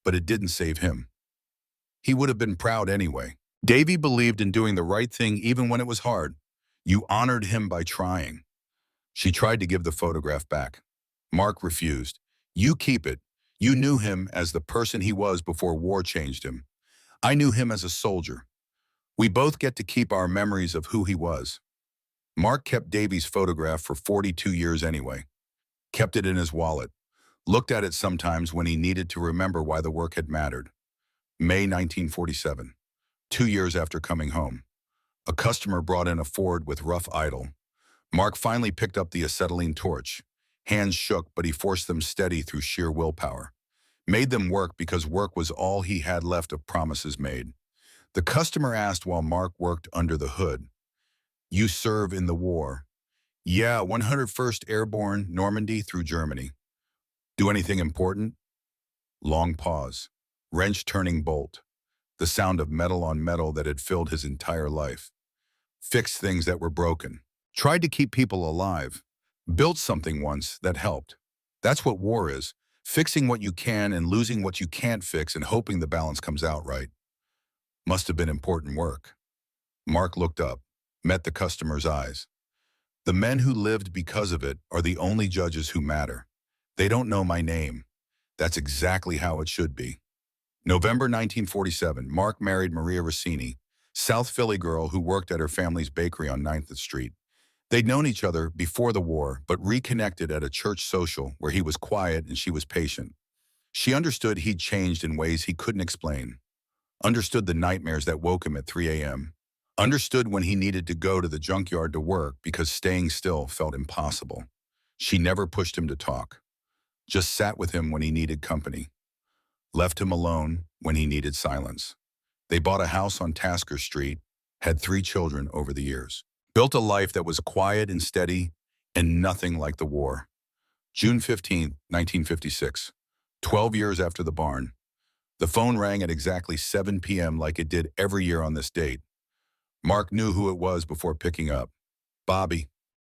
But it didn't save him. He would have been proud anyway. Davy believed in doing the right thing even when it was hard. You honored him by trying. She tried to give the photograph back. Mark refused. You keep it. You knew him as the person he was before war changed him. I knew him as a soldier. We both get to keep our memories of who he was. Mark kept Davy's photograph for 42 years anyway. Kept it in his wallet. Looked at it sometimes when he needed to remember why the work had mattered. May 1947, 2 years after coming home. A customer brought in a Ford with rough idle. Mark finally picked up the acetylene torch. Hands shook, but he forced them steady through sheer willpower. Made them work because work was all he had left of promises made. The customer asked while Mark worked under the hood. You serve in the war. Yeah, 101st Airborne, Normandy through Germany. Do anything important? Long pause. Wrench turning bolt. The sound of metal on metal that had filled his entire life. Fixed things that were broken. Tried to keep people alive. Built something once that helped. That's what war is. Fixing what you can and losing what you can't fix and hoping the balance comes out right. Must have been important work. Mark looked up, met the customer's eyes. The men who lived because of it are the only judges who matter. They don't know my name. That's exactly how it should be. November 1947, Mark married Maria Rossini, South Philly girl who worked at her family's bakery on 9th Street. They'd known each other before the war, but reconnected at a church social where he was quiet and she was patient. She understood he'd changed in ways he couldn't explain. Understood the nightmares that woke him at 3 a.m. Understood when he needed to go to the junkyard to work because staying still felt impossible. She never pushed him to talk. Just sat with him when he needed company. Left him alone when he needed silence. They bought a house on Tasker Street, had 3 children over the years. Built a life that was quiet and steady and nothing like the war. June 15, 1956, 12 years after the barn. The phone rang at exactly 7 p.m. like it did every year on this date. Mark knew who it was before picking up. Bobby.